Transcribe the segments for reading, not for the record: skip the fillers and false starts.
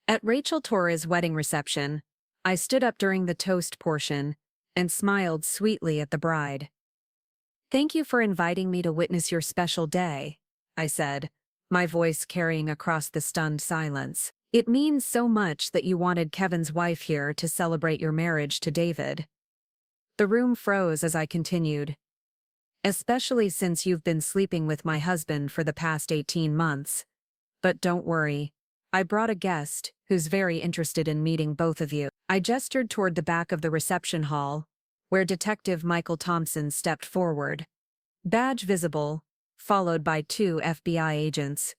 At Rachel Torres' wedding reception, I stood up during the toast portion and smiled sweetly at the bride. "Thank you for inviting me to witness your special day," I said, my voice carrying across the stunned silence. "It means so much that you wanted Kevin's wife here to celebrate your marriage to David." The room froze as I continued. "Especially since you've been sleeping with my husband for the past 18 months. But don't worry. I brought a guest who's very interested in meeting both of you." I gestured toward the back of the reception hall, where Detective Michael Thompson stepped forward, badge visible, followed by 2 FBI agents.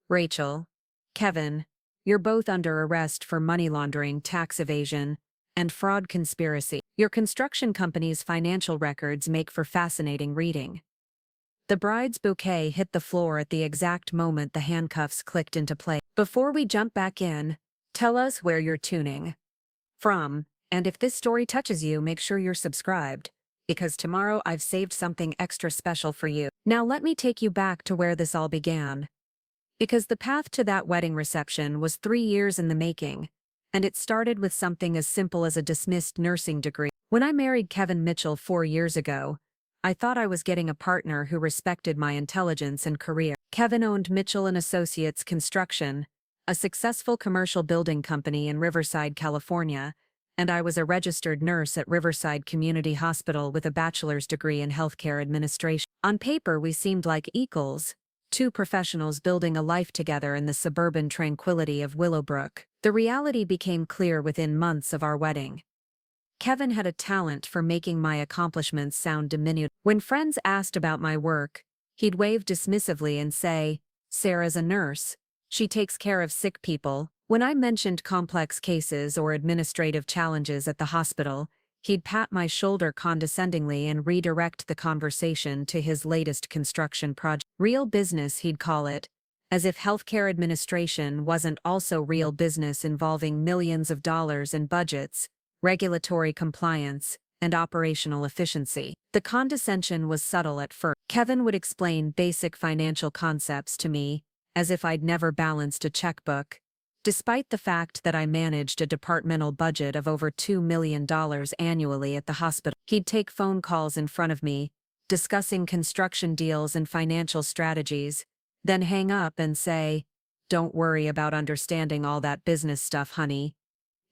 "Rachel, Kevin, you're both under arrest for money laundering, tax evasion, and fraud conspiracy. Your construction company's financial records make for fascinating reading." The bride's bouquet hit the floor at the exact moment the handcuffs clicked into place. "Before we jump back in, tell us where you're tuning from, and if this story touches you, make sure you're subscribed, because tomorrow I've saved something extra special for you." Now let me take you back to where this all began. Because the path to that wedding reception was 3 years in the making, and it started with something as simple as a dismissed nursing degree. When I married Kevin Mitchell 4 years ago, I thought I was getting a partner who respected my intelligence and career. Kevin owned Mitchell & Associates Construction, a successful commercial building company in Riverside, California, and I was a registered nurse at Riverside Community Hospital with a bachelor's degree in healthcare administration. On paper, we seemed like equals, 2 professionals building a life together in the suburban tranquility of Willowbrook. The reality became clear within months of our wedding. Kevin had a talent for making my accomplishments sound diminutive. When friends asked about my work, he'd wave dismissively and say, "Sarah's a nurse. She takes care of sick people." When I mentioned complex cases or administrative challenges at the hospital, he'd pat my shoulder condescendingly and redirect the conversation to his latest construction project. Real business, he'd call it, as if healthcare administration wasn't also real business involving millions of dollars in budgets, regulatory compliance, and operational efficiency. The condescension was subtle at first. Kevin would explain basic financial concepts to me, as if I'd never balanced a checkbook, despite the fact that I managed a departmental budget of over $2 million annually at the hospital. He'd take phone calls in front of me, discussing construction deals and financial strategies, then hang up and say, "Don't worry about understanding all that business stuff, honey.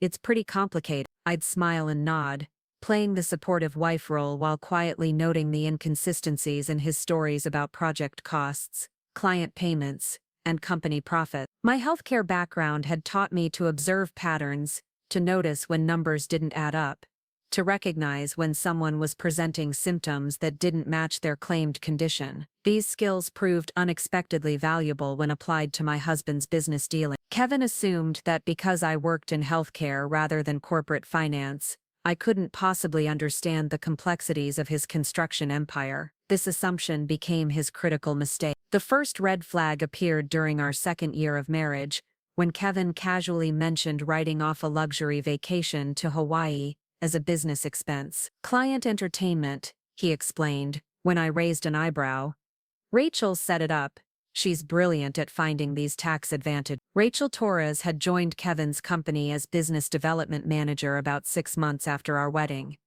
It's pretty complicated." I'd smile and nod, playing the supportive wife role while quietly noting the inconsistencies in his stories about project costs, client payments, and company profit. My healthcare background had taught me to observe patterns, to notice when numbers didn't add up, to recognize when someone was presenting symptoms that didn't match their claimed condition. These skills proved unexpectedly valuable when applied to my husband's business dealing. Kevin assumed that because I worked in healthcare rather than corporate finance, I couldn't possibly understand the complexities of his construction empire. This assumption became his critical mistake. The first red flag appeared during our 2nd year of marriage, when Kevin casually mentioned writing off a luxury vacation to Hawaii as a business expense. "Client entertainment," he explained, when I raised an eyebrow. "Rachel set it up. She's brilliant at finding these tax advantages." Rachel Torres had joined Kevin's company as business development manager about 6 months after our wedding.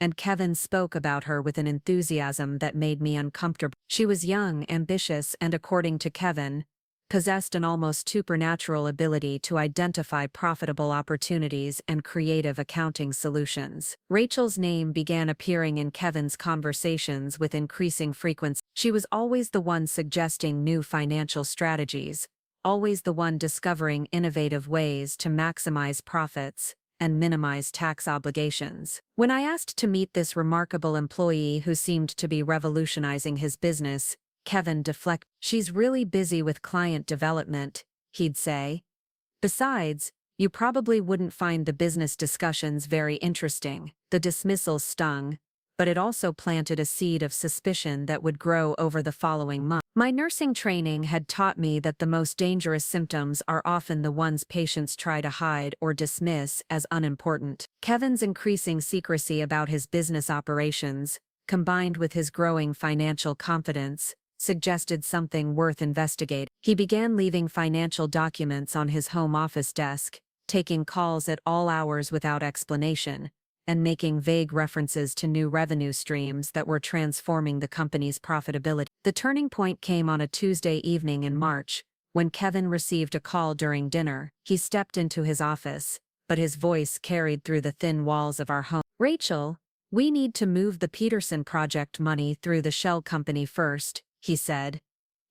And Kevin spoke about her with an enthusiasm that made me uncomfortable. She was young, ambitious, and according to Kevin, possessed an almost supernatural ability to identify profitable opportunities and creative accounting solutions. Rachel's name began appearing in Kevin's conversations with increasing frequency. She was always the one suggesting new financial strategies, always the one discovering innovative ways to maximize profits and minimize tax obligations. When I asked to meet this remarkable employee who seemed to be revolutionizing his business, Kevin deflected. "She's really busy with client development," he'd say. "Besides, you probably wouldn't find the business discussions very interesting." The dismissal stung, but it also planted a seed of suspicion that would grow over the following month. My nursing training had taught me that the most dangerous symptoms are often the ones patients try to hide or dismiss as unimportant. Kevin's increasing secrecy about his business operations, combined with his growing financial confidence, suggested something worth investigating. He began leaving financial documents on his home office desk, taking calls at all hours without explanation, and making vague references to new revenue streams that were transforming the company's profitability. The turning point came on a Tuesday evening in March, when Kevin received a call during dinner. He stepped into his office, but his voice carried through the thin walls of our home. "Rachel, we need to move the Peterson project money through the shell company first," he said,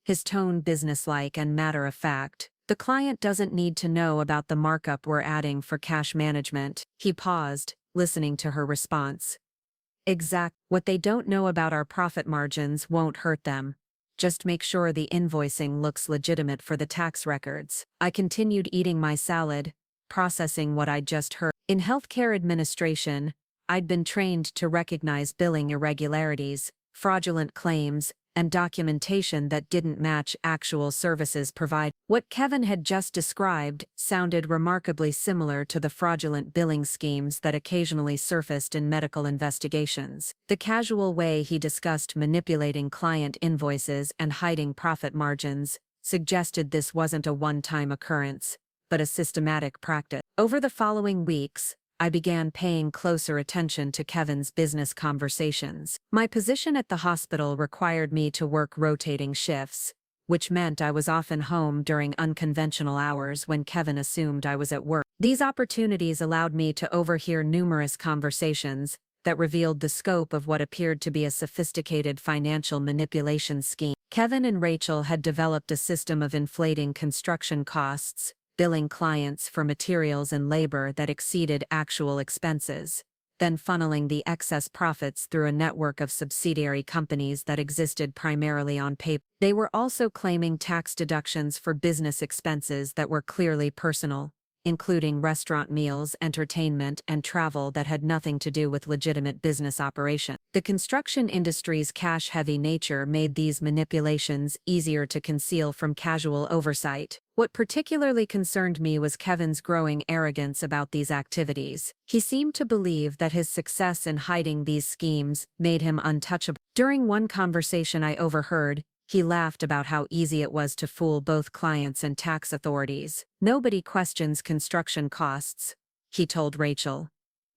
his tone businesslike and matter-of-fact. "The client doesn't need to know about the markup we're adding for cash management." He paused, listening to her response. What they don't know about our profit margins won't hurt them. Just make sure the invoicing looks legitimate for the tax records." I continued eating my salad, processing what I'd just heard. In healthcare administration, I'd been trained to recognize billing irregularities, fraudulent claims, and documentation that didn't match actual services provided. What Kevin had just described sounded remarkably similar to the fraudulent billing schemes that occasionally surfaced in medical investigations. The casual way he discussed manipulating client invoices and hiding profit margins suggested this wasn't a one-time occurrence, but a systematic practice. Over the following weeks, I began paying closer attention to Kevin's business conversations. My position at the hospital required me to work rotating shifts, which meant I was often home during unconventional hours when Kevin assumed I was at work. These opportunities allowed me to overhear numerous conversations that revealed the scope of what appeared to be a sophisticated financial manipulation scheme. Kevin and Rachel had developed a system of inflating construction costs, billing clients for materials and labor that exceeded actual expenses, then funneling the excess profits through a network of subsidiary companies that existed primarily on paper. They were also claiming tax deductions for business expenses that were clearly personal, including restaurant meals, entertainment, and travel that had nothing to do with legitimate business operation. The construction industry's cash-heavy nature made these manipulations easier to conceal from casual oversight. What particularly concerned me was Kevin's growing arrogance about these activities. He seemed to believe that his success in hiding these schemes made him untouchable. During one conversation I overheard, he laughed about how easy it was to fool both clients and tax authorities. "Nobody questions construction costs," he told Rachel.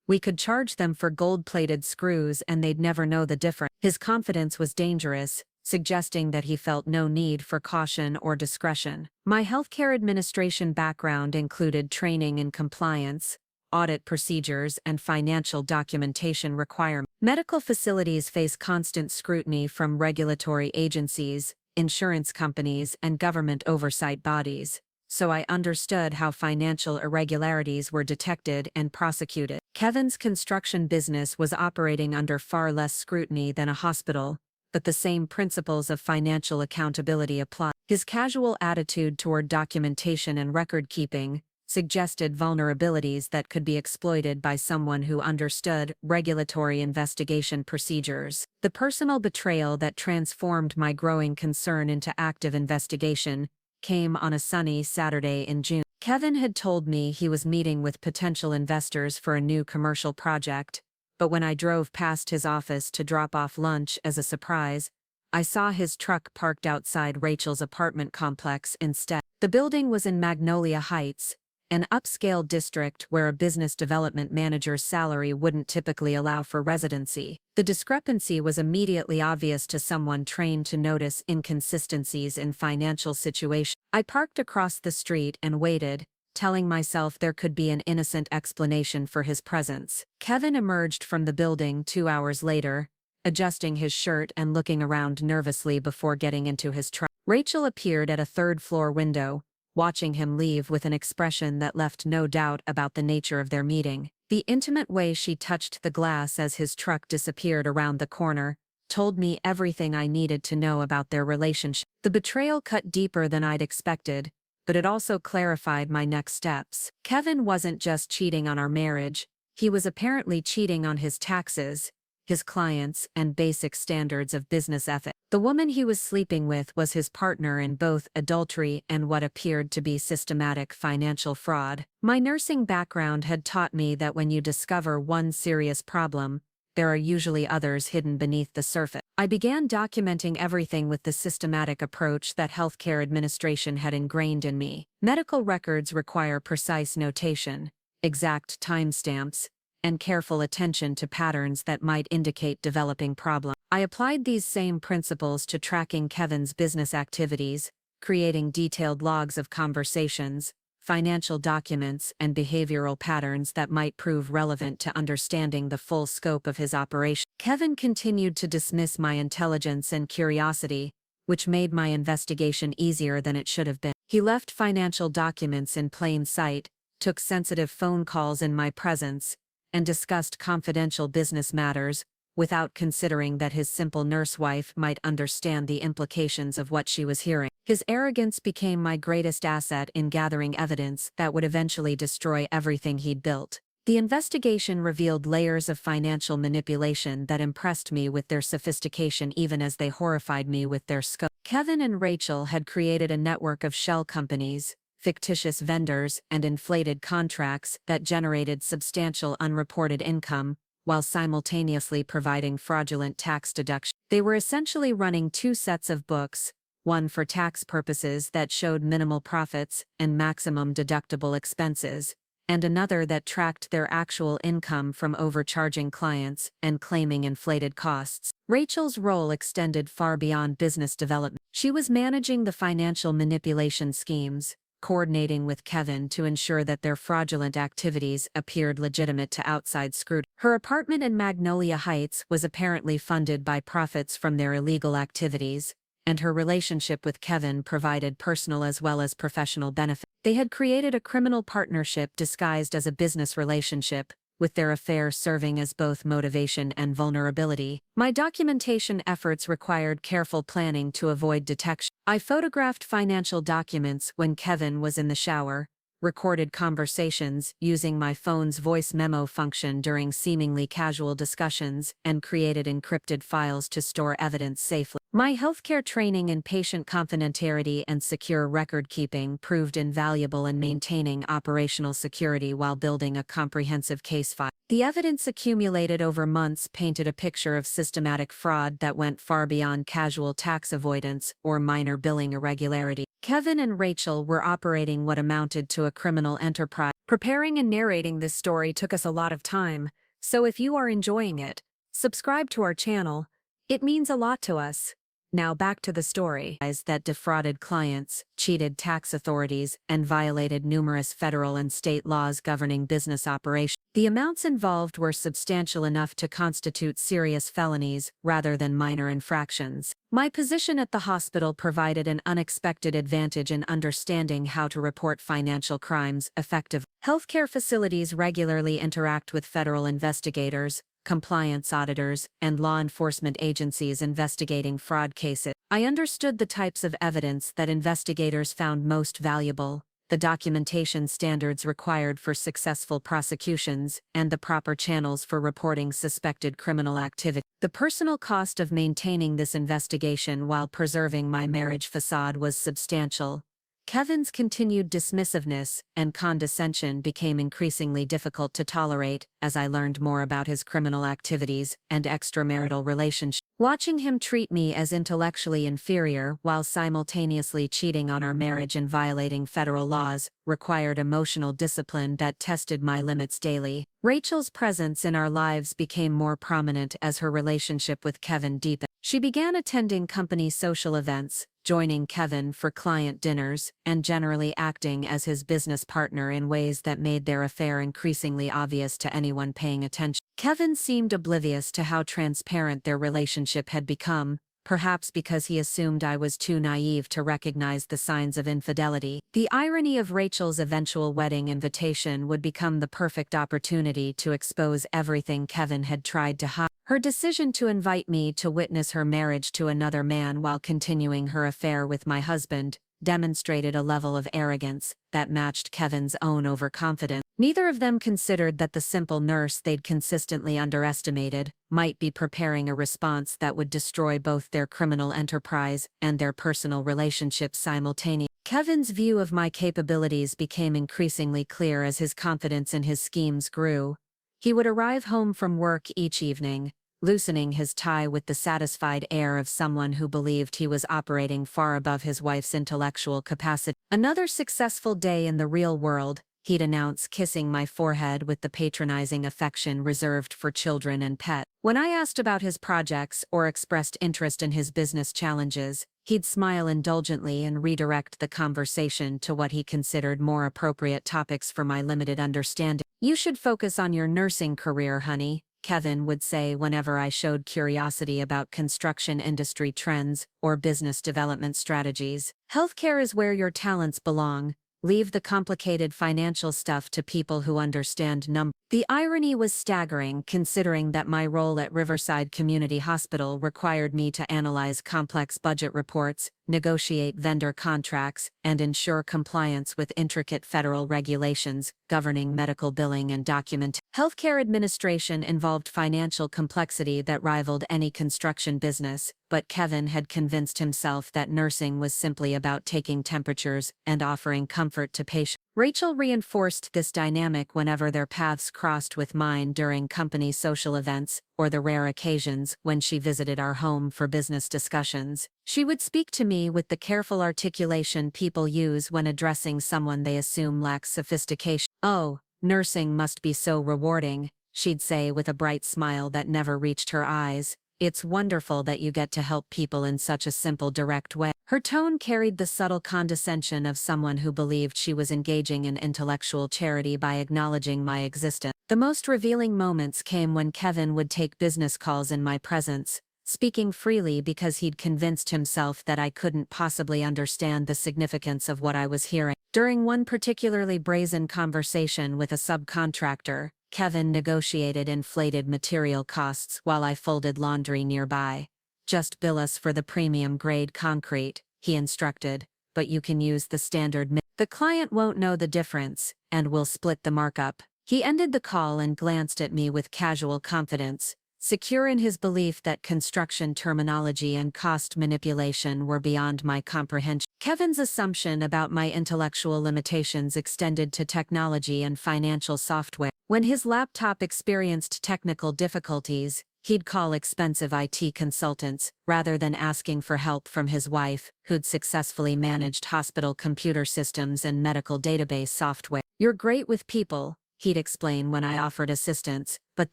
"We could charge them for gold-plated screws and they'd never know the difference." His confidence was dangerous, suggesting that he felt no need for caution or discretion. My healthcare administration background included training in compliance, audit procedures, and financial documentation requirements. Medical facilities face constant scrutiny from regulatory agencies, insurance companies, and government oversight bodies, so I understood how financial irregularities were detected and prosecuted. Kevin's construction business was operating under far less scrutiny than a hospital, but the same principles of financial accountability apply. His casual attitude toward documentation and record-keeping suggested vulnerabilities that could be exploited by someone who understood regulatory investigation procedures. The personal betrayal that transformed my growing concern into active investigation came on a sunny Saturday in June. Kevin had told me he was meeting with potential investors for a new commercial project, but when I drove past his office to drop off lunch as a surprise, I saw his truck parked outside Rachel's apartment complex instead. The building was in Magnolia Heights, an upscale district where a business development manager's salary wouldn't typically allow for residency. The discrepancy was immediately obvious to someone trained to notice inconsistencies in financial situations. I parked across the street and waited, telling myself there could be an innocent explanation for his presence. Kevin emerged from the building 2 hours later, adjusting his shirt and looking around nervously before getting into his truck. Rachel appeared at a third-floor window, watching him leave with an expression that left no doubt about the nature of their meeting. The intimate way she touched the glass as his truck disappeared around the corner told me everything I needed to know about their relationship. The betrayal cut deeper than I'd expected, but it also clarified my next steps. Kevin wasn't just cheating on our marriage, he was apparently cheating on his taxes, his clients, and basic standards of business ethics. The woman he was sleeping with was his partner in both adultery and what appeared to be systematic financial fraud. My nursing background had taught me that when you discover one serious problem, there are usually others hidden beneath the surface. I began documenting everything with the systematic approach that healthcare administration had ingrained in me. Medical records require precise notation, exact timestamps, and careful attention to patterns that might indicate developing problems. I applied these same principles to tracking Kevin's business activities, creating detailed logs of conversations, financial documents, and behavioral patterns that might prove relevant to understanding the full scope of his operation. Kevin continued to dismiss my intelligence and curiosity, which made my investigation easier than it should have been. He left financial documents in plain sight, took sensitive phone calls in my presence, and discussed confidential business matters, without considering that his simple nurse wife might understand the implications of what she was hearing. His arrogance became my greatest asset in gathering evidence that would eventually destroy everything he'd built. The investigation revealed layers of financial manipulation that impressed me with their sophistication even as they horrified me with their scope. Kevin and Rachel had created a network of shell companies, fictitious vendors, and inflated contracts that generated substantial unreported income, while simultaneously providing fraudulent tax deductions. They were essentially running two sets of books, one for tax purposes that showed minimal profits and maximum deductible expenses, and another that tracked their actual income from overcharging clients and claiming inflated costs. Rachel's role extended far beyond business development. She was managing the financial manipulation schemes, coordinating with Kevin to ensure that their fraudulent activities appeared legitimate to outside scrutiny. Her apartment in Magnolia Heights was apparently funded by profits from their illegal activities, and her relationship with Kevin provided personal as well as professional benefit. They had created a criminal partnership disguised as a business relationship, with their affair serving as both motivation and vulnerability. My documentation efforts required careful planning to avoid detection. I photographed financial documents when Kevin was in the shower, recorded conversations using my phone's voice memo function during seemingly casual discussions, and created encrypted files to store evidence safely. My healthcare training in patient confidentiality and secure record-keeping proved invaluable in maintaining operational security while building a comprehensive case file. The evidence accumulated over months painted a picture of systematic fraud that went far beyond casual tax avoidance or minor billing irregularity. Kevin and Rachel were operating what amounted to a criminal enterprise. Preparing and narrating this story took us a lot of time, so if you are enjoying it, subscribe to our channel. It means a lot to us. Now back to the story. That defrauded clients, cheated tax authorities, and violated numerous federal and state laws governing business operations. The amounts involved were substantial enough to constitute serious felonies rather than minor infractions. My position at the hospital provided an unexpected advantage in understanding how to report financial crimes effectively. Healthcare facilities regularly interact with federal investigators, compliance auditors, and law enforcement agencies investigating fraud cases. I understood the types of evidence that investigators found most valuable, the documentation standards required for successful prosecutions, and the proper channels for reporting suspected criminal activity. The personal cost of maintaining this investigation while preserving my marriage facade was substantial. Kevin's continued dismissiveness and condescension became increasingly difficult to tolerate as I learned more about his criminal activities and extramarital relationships. Watching him treat me as intellectually inferior while simultaneously cheating on our marriage and violating federal laws required emotional discipline that tested my limits daily. Rachel's presence in our lives became more prominent as her relationship with Kevin deepened. She began attending company social events, joining Kevin for client dinners, and generally acting as his business partner in ways that made their affair increasingly obvious to anyone paying attention. Kevin seemed oblivious to how transparent their relationship had become, perhaps because he assumed I was too naive to recognize the signs of infidelity. The irony of Rachel's eventual wedding invitation would become the perfect opportunity to expose everything Kevin had tried to hide. Her decision to invite me to witness her marriage to another man while continuing her affair with my husband demonstrated a level of arrogance that matched Kevin's own overconfidence. Neither of them considered that the simple nurse they'd consistently underestimated might be preparing a response that would destroy both their criminal enterprise and their personal relationships simultaneously. Kevin's view of my capabilities became increasingly clear as his confidence in his schemes grew. He would arrive home from work each evening, loosening his tie with the satisfied air of someone who believed he was operating far above his wife's intellectual capacity. "Another successful day in the real world," he'd announce, kissing my forehead with the patronizing affection reserved for children and pets. When I asked about his projects or expressed interest in his business challenges, he'd smile indulgently and redirect the conversation to what he considered more appropriate topics for my limited understanding. "You should focus on your nursing career, honey," Kevin would say whenever I showed curiosity about construction industry trends or business development strategies. "Healthcare is where your talents belong. Leave the complicated financial stuff to people who understand numbers." The irony was staggering, considering that my role at Riverside Community Hospital required me to analyze complex budget reports, negotiate vendor contracts, and ensure compliance with intricate federal regulations governing medical billing and documentation. Healthcare administration involved financial complexity that rivaled any construction business, but Kevin had convinced himself that nursing was simply about taking temperatures and offering comfort to patients. Rachel reinforced this dynamic whenever their paths crossed with mine during company social events or the rare occasions when she visited our home for business discussions. She would speak to me with the careful articulation people use when addressing someone they assume lacks sophistication. "Oh, nursing must be so rewarding," she'd say with a bright smile that never reached her eyes. "It's wonderful that you get to help people in such a simple, direct way." Her tone carried the subtle condescension of someone who believed she was engaging in intellectual charity by acknowledging my existence. The most revealing moments came when Kevin would take business calls in my presence, speaking freely because he'd convinced himself that I couldn't possibly understand the significance of what I was hearing. During one particularly brazen conversation with a subcontractor, Kevin negotiated inflated material costs while I folded laundry nearby. "Just bill us for the premium grade concrete," he instructed, "but you can use the standard mix. The client won't know the difference, and we'll split the markup." He ended the call and glanced at me with casual confidence, secure in his belief that construction terminology and cost manipulation were beyond my comprehension. Kevin's assumption about my intellectual limitations extended to technology and financial software. When his laptop experienced technical difficulties, he'd call expensive IT consultants, rather than asking for help from his wife, who'd successfully managed hospital computer systems and medical database software. "You're great with people," he'd explain when I offered assistance, "but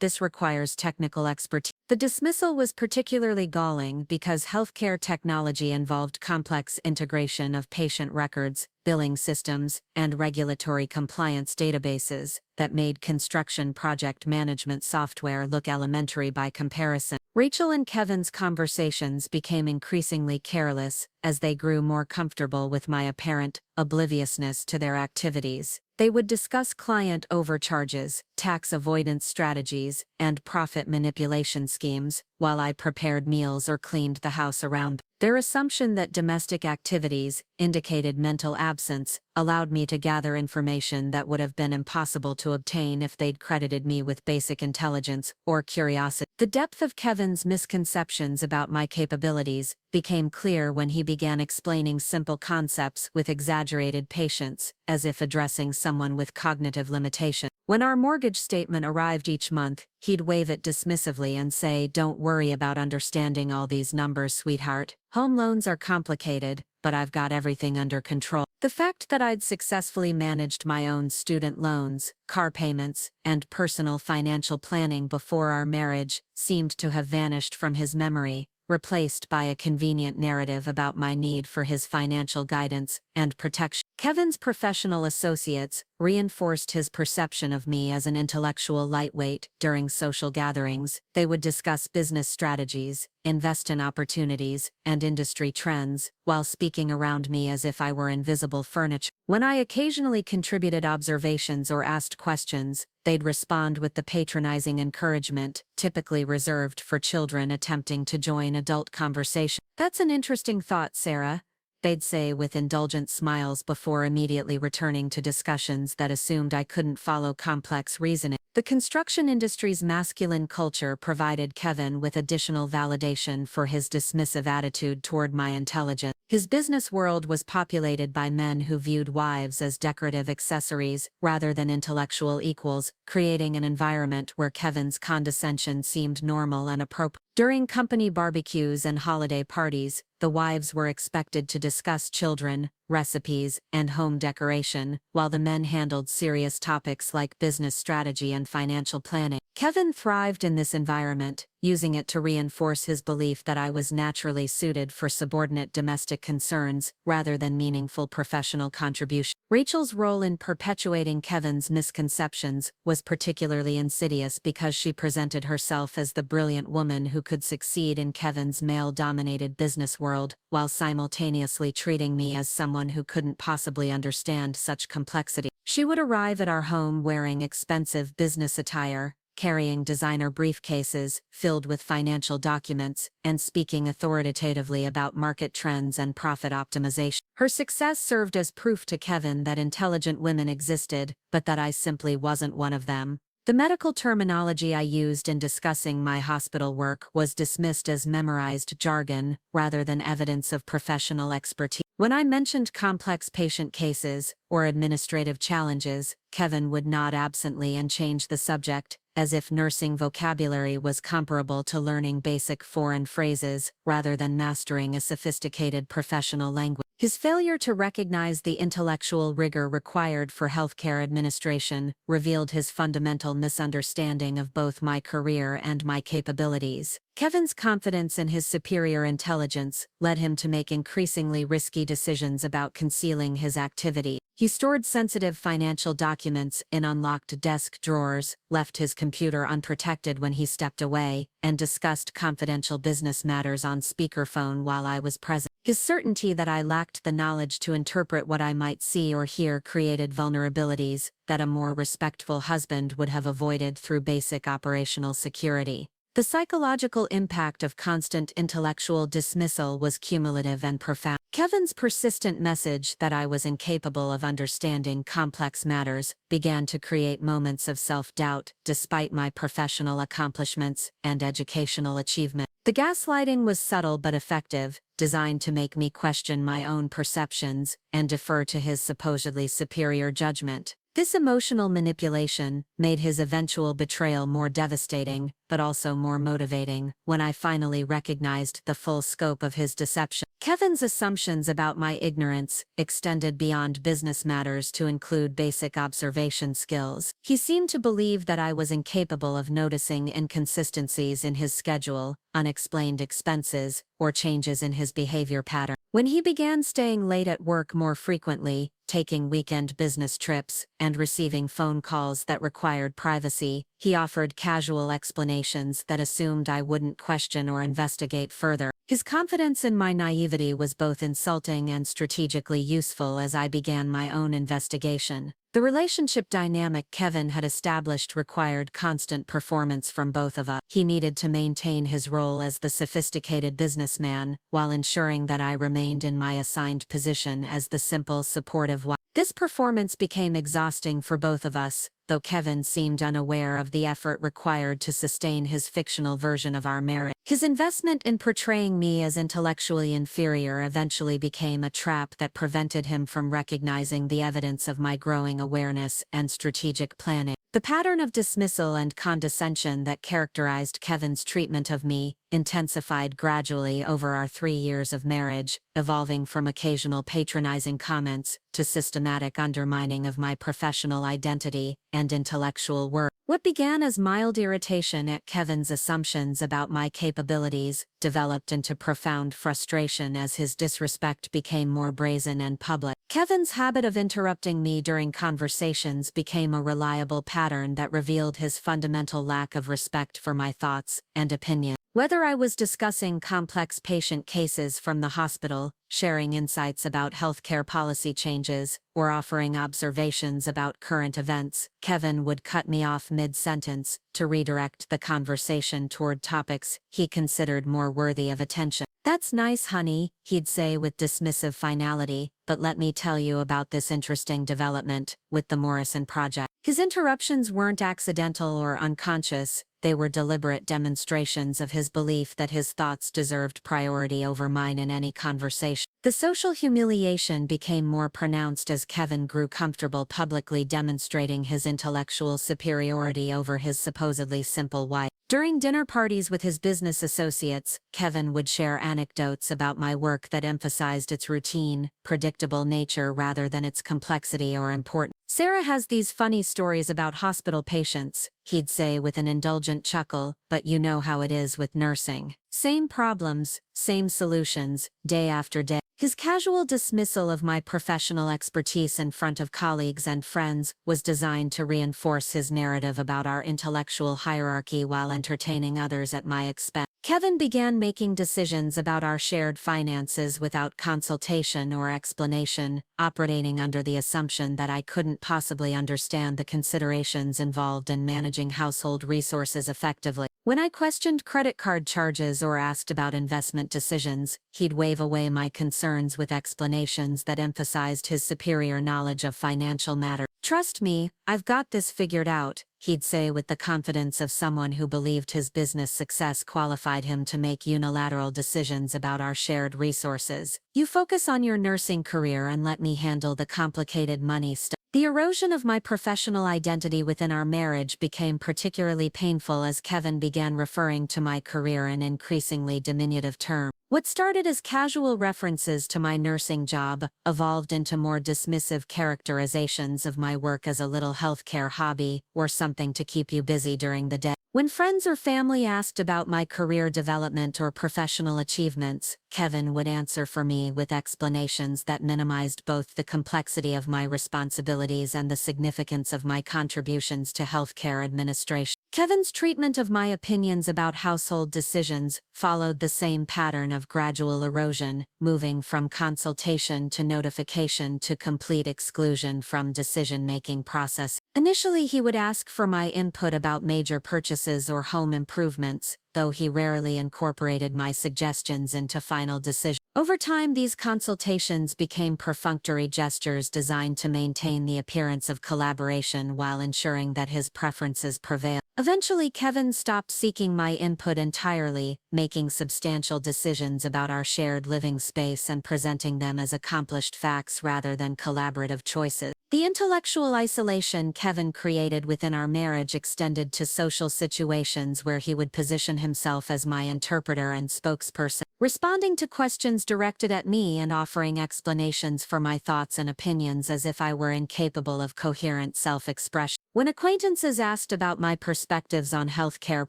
this requires technical expertise." The dismissal was particularly galling because healthcare technology involved complex integration of patient records, billing systems, and regulatory compliance databases that made construction project management software look elementary by comparison. Rachel and Kevin's conversations became increasingly careless as they grew more comfortable with my apparent obliviousness to their activities. They would discuss client overcharges, tax avoidance strategies, and profit manipulation schemes, while I prepared meals or cleaned the house around them. Their assumption that domestic activities indicated mental absence allowed me to gather information that would have been impossible to obtain if they'd credited me with basic intelligence or curiosity. The depth of Kevin's misconceptions about my capabilities became clear when he began explaining simple concepts with exaggerated patience, as if addressing someone with cognitive limitation. When our mortgage statement arrived each month, he'd wave it dismissively and say, "Don't worry about understanding all these numbers, sweetheart. Home loans are complicated, but I've got everything under control." The fact that I'd successfully managed my own student loans, car payments, and personal financial planning before our marriage seemed to have vanished from his memory, replaced by a convenient narrative about my need for his financial guidance and protection. Kevin's professional associates reinforced his perception of me as an intellectual lightweight during social gatherings. They would discuss business strategies, invest in opportunities, and industry trends, while speaking around me as if I were invisible furniture. When I occasionally contributed observations or asked questions, they'd respond with the patronizing encouragement, typically reserved for children attempting to join adult conversation. "That's an interesting thought, Sarah," they'd say with indulgent smiles before immediately returning to discussions that assumed I couldn't follow complex reasoning. The construction industry's masculine culture provided Kevin with additional validation for his dismissive attitude toward my intelligence. His business world was populated by men who viewed wives as decorative accessories rather than intellectual equals, creating an environment where Kevin's condescension seemed normal and appropriate. During company barbecues and holiday parties, the wives were expected to discuss children, recipes, and home decoration, while the men handled serious topics like business strategy and financial planning. Kevin thrived in this environment, using it to reinforce his belief that I was naturally suited for subordinate domestic concerns rather than meaningful professional contribution. Rachel's role in perpetuating Kevin's misconceptions was particularly insidious because she presented herself as the brilliant woman who could succeed in Kevin's male-dominated business world, while simultaneously treating me as someone who couldn't possibly understand such complexity. She would arrive at our home wearing expensive business attire, carrying designer briefcases filled with financial documents, and speaking authoritatively about market trends and profit optimization. Her success served as proof to Kevin that intelligent women existed, but that I simply wasn't one of them. The medical terminology I used in discussing my hospital work was dismissed as memorized jargon rather than evidence of professional expertise. When I mentioned complex patient cases or administrative challenges, Kevin would nod absently and change the subject, as if nursing vocabulary was comparable to learning basic foreign phrases rather than mastering a sophisticated professional language. His failure to recognize the intellectual rigor required for healthcare administration revealed his fundamental misunderstanding of both my career and my capabilities. Kevin's confidence in his superior intelligence led him to make increasingly risky decisions about concealing his activity. He stored sensitive financial documents in unlocked desk drawers, left his computer unprotected when he stepped away, and discussed confidential business matters on speakerphone while I was present. His certainty that I lacked the knowledge to interpret what I might see or hear created vulnerabilities that a more respectful husband would have avoided through basic operational security. The psychological impact of constant intellectual dismissal was cumulative and profound. Kevin's persistent message that I was incapable of understanding complex matters began to create moments of self-doubt, despite my professional accomplishments and educational achievement. The gaslighting was subtle but effective, designed to make me question my own perceptions and defer to his supposedly superior judgment. This emotional manipulation made his eventual betrayal more devastating, but also more motivating, when I finally recognized the full scope of his deception. Kevin's assumptions about my ignorance extended beyond business matters to include basic observation skills. He seemed to believe that I was incapable of noticing inconsistencies in his schedule, unexplained expenses, or changes in his behavior pattern. When he began staying late at work more frequently, taking weekend business trips, and receiving phone calls that required privacy, he offered casual explanations that assumed I wouldn't question or investigate further. His confidence in my naivety was both insulting and strategically useful as I began my own investigation. The relationship dynamic Kevin had established required constant performance from both of us. He needed to maintain his role as the sophisticated businessman, while ensuring that I remained in my assigned position as the simple, supportive wife. This performance became exhausting for both of us, though Kevin seemed unaware of the effort required to sustain his fictional version of our marriage. His investment in portraying me as intellectually inferior eventually became a trap that prevented him from recognizing the evidence of my growing awareness and strategic planning. The pattern of dismissal and condescension that characterized Kevin's treatment of me intensified gradually over our 3 years of marriage, evolving from occasional patronizing comments to systematic undermining of my professional identity and intellectual worth. What began as mild irritation at Kevin's assumptions about my capabilities developed into profound frustration as his disrespect became more brazen and public. Kevin's habit of interrupting me during conversations became a reliable pattern that revealed his fundamental lack of respect for my thoughts and opinions. Whether I was discussing complex patient cases from the hospital, sharing insights about healthcare policy changes, or offering observations about current events, Kevin would cut me off mid-sentence to redirect the conversation toward topics he considered more worthy of attention. "That's nice, honey," he'd say with dismissive finality, "but let me tell you about this interesting development with the Morrison project." His interruptions weren't accidental or unconscious, they were deliberate demonstrations of his belief that his thoughts deserved priority over mine in any conversation. The social humiliation became more pronounced as Kevin grew comfortable publicly demonstrating his intellectual superiority over his supposedly simple wife. During dinner parties with his business associates, Kevin would share anecdotes about my work that emphasized its routine, predictable nature rather than its complexity or importance. "Sarah has these funny stories about hospital patients," he'd say with an indulgent chuckle, "but you know how it is with nursing. Same problems, same solutions, day after day." His casual dismissal of my professional expertise in front of colleagues and friends was designed to reinforce his narrative about our intellectual hierarchy while entertaining others at my expense. Kevin began making decisions about our shared finances without consultation or explanation, operating under the assumption that I couldn't possibly understand the considerations involved in managing household resources effectively. When I questioned credit card charges or asked about investment decisions, he'd wave away my concerns with explanations that emphasized his superior knowledge of financial matters. "Trust me, I've got this figured out," he'd say with the confidence of someone who believed his business success qualified him to make unilateral decisions about our shared resources. "You focus on your nursing career and let me handle the complicated money stuff." The erosion of my professional identity within our marriage became particularly painful as Kevin began referring to my career in increasingly diminutive terms. What started as casual references to my nursing job evolved into more dismissive characterizations of my work as a little healthcare hobby or something to keep you busy during the day. When friends or family asked about my career development or professional achievements, Kevin would answer for me with explanations that minimized both the complexity of my responsibilities and the significance of my contributions to healthcare administration. Kevin's treatment of my opinions about household decisions followed the same pattern of gradual erosion, moving from consultation to notification to complete exclusion from decision-making process. Initially, he would ask for my input about major purchases or home improvements, though he rarely incorporated my suggestions into final decisions. Over time, these consultations became perfunctory gestures designed to maintain the appearance of collaboration while ensuring that his preferences prevailed. Eventually, Kevin stopped seeking my input entirely, making substantial decisions about our shared living space and presenting them as accomplished facts rather than collaborative choices. The intellectual isolation Kevin created within our marriage extended to social situations where he would position himself as my interpreter and spokesperson, responding to questions directed at me and offering explanations for my thoughts and opinions as if I were incapable of coherent self-expression. When acquaintances asked about my perspectives on healthcare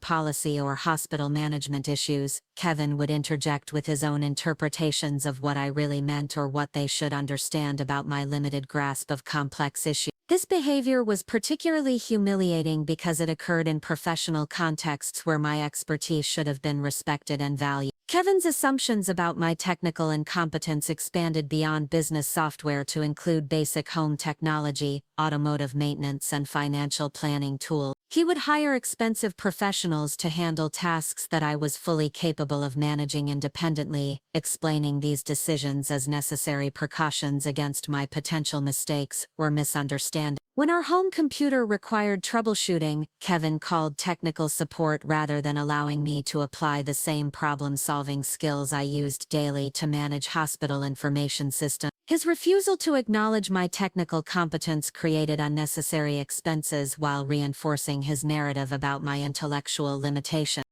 policy or hospital management issues, Kevin would interject with his own interpretations of what I really meant or what they should understand about my limited grasp of complex issues. This behavior was particularly humiliating because it occurred in professional contexts where my expertise should have been respected and valued. Kevin's assumptions about my technical incompetence expanded beyond business software to include basic home technology, automotive maintenance, and financial planning tools. He would hire expensive professionals to handle tasks that I was fully capable of managing independently, explaining these decisions as necessary precautions against my potential mistakes or misunderstandings. When our home computer required troubleshooting, Kevin called technical support rather than allowing me to apply the same problem-solving skills I used daily to manage hospital information systems. His refusal to acknowledge my technical competence created unnecessary expenses while reinforcing his narrative about my intellectual limitations.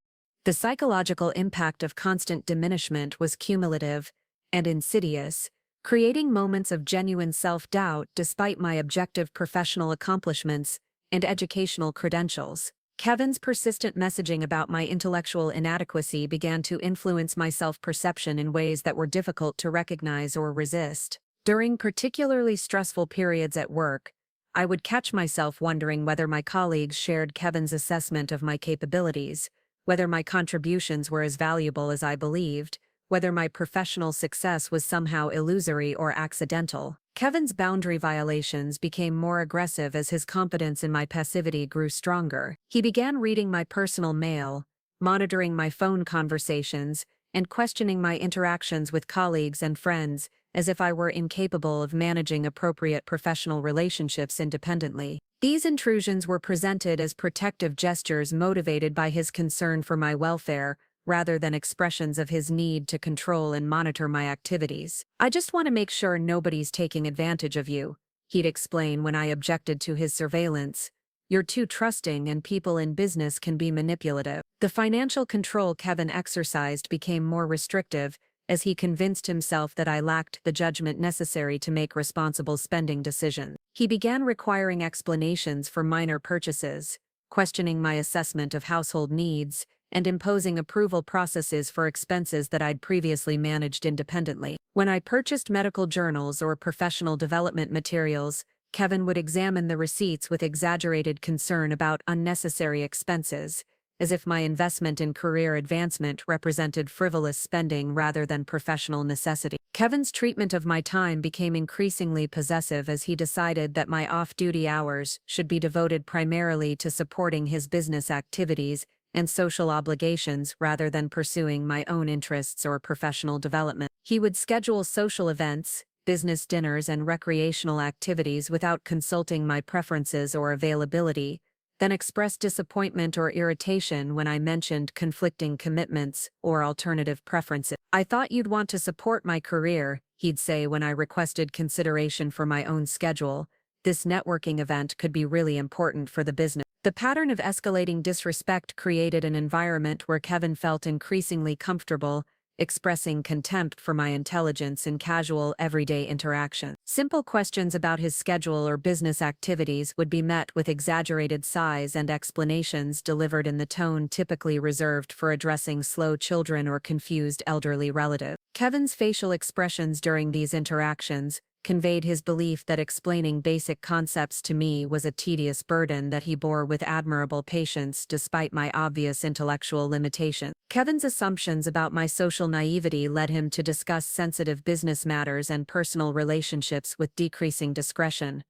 The psychological impact of constant diminishment was cumulative and insidious, creating moments of genuine self-doubt despite my objective professional accomplishments and educational credentials. Kevin's persistent messaging about my intellectual inadequacy began to influence my self-perception in ways that were difficult to recognize or resist. During particularly stressful periods at work, I would catch myself wondering whether my colleagues shared Kevin's assessment of my capabilities, whether my contributions were as valuable as I believed, whether my professional success was somehow illusory or accidental. Kevin's boundary violations became more aggressive as his confidence in my passivity grew stronger. He began reading my personal mail, monitoring my phone conversations, and questioning my interactions with colleagues and friends, as if I were incapable of managing appropriate professional relationships independently. These intrusions were presented as protective gestures motivated by his concern for my welfare, rather than expressions of his need to control and monitor my activities. "I just want to make sure nobody's taking advantage of you," he'd explain when I objected to his surveillance. "You're too trusting and people in business can be manipulative." The financial control Kevin exercised became more restrictive as he convinced himself that I lacked the judgment necessary to make responsible spending decisions. He began requiring explanations for minor purchases, questioning my assessment of household needs, and imposing approval processes for expenses that I'd previously managed independently. When I purchased medical journals or professional development materials, Kevin would examine the receipts with exaggerated concern about unnecessary expenses, as if my investment in career advancement represented frivolous spending rather than professional necessity. Kevin's treatment of my time became increasingly possessive as he decided that my off-duty hours should be devoted primarily to supporting his business activities and social obligations rather than pursuing my own interests or professional development. He would schedule social events, business dinners, and recreational activities without consulting my preferences or availability, then express disappointment or irritation when I mentioned conflicting commitments or alternative preferences. "I thought you'd want to support my career," he'd say when I requested consideration for my own schedule. "This networking event could be really important for the business." The pattern of escalating disrespect created an environment where Kevin felt increasingly comfortable expressing contempt for my intelligence in casual, everyday interaction. Simple questions about his schedule or business activities would be met with exaggerated sighs and explanations delivered in the tone typically reserved for addressing slow children or confused elderly relatives. Kevin's facial expressions during these interactions conveyed his belief that explaining basic concepts to me was a tedious burden that he bore with admirable patience despite my obvious intellectual limitations. Kevin's assumptions about my social naivety led him to discuss sensitive business matters and personal relationships with decreasing discretion,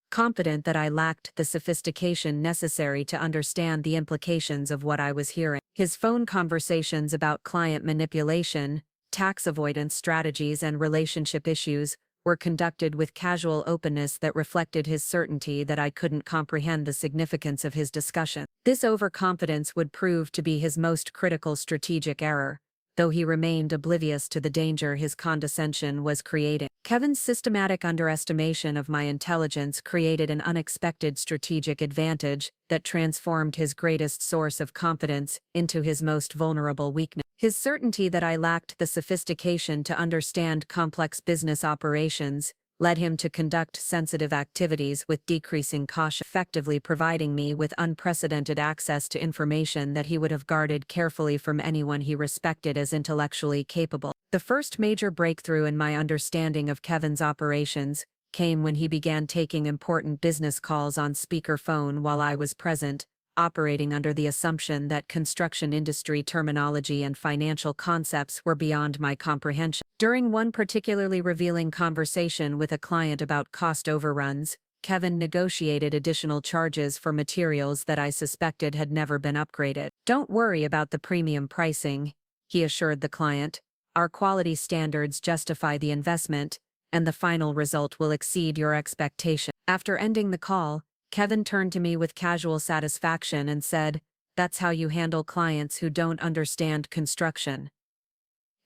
confident that I lacked the sophistication necessary to understand the implications of what I was hearing. His phone conversations about client manipulation, tax avoidance strategies, and relationship issues were conducted with casual openness that reflected his certainty that I couldn't comprehend the significance of his discussion. This overconfidence would prove to be his most critical strategic error, though he remained oblivious to the danger his condescension was creating. Kevin's systematic underestimation of my intelligence created an unexpected strategic advantage that transformed his greatest source of confidence into his most vulnerable weakness. His certainty that I lacked the sophistication to understand complex business operations led him to conduct sensitive activities with decreasing caution, effectively providing me with unprecedented access to information that he would have guarded carefully from anyone he respected as intellectually capable. The first major breakthrough in my understanding of Kevin's operations came when he began taking important business calls on speakerphone while I was present, operating under the assumption that construction industry terminology and financial concepts were beyond my comprehension. During one particularly revealing conversation with a client about cost overruns, Kevin negotiated additional charges for materials that I suspected had never been upgraded. "Don't worry about the premium pricing," he assured the client. "Our quality standards justify the investment, and the final result will exceed your expectation." After ending the call, Kevin turned to me with casual satisfaction and said, "That's how you handle clients who don't understand construction.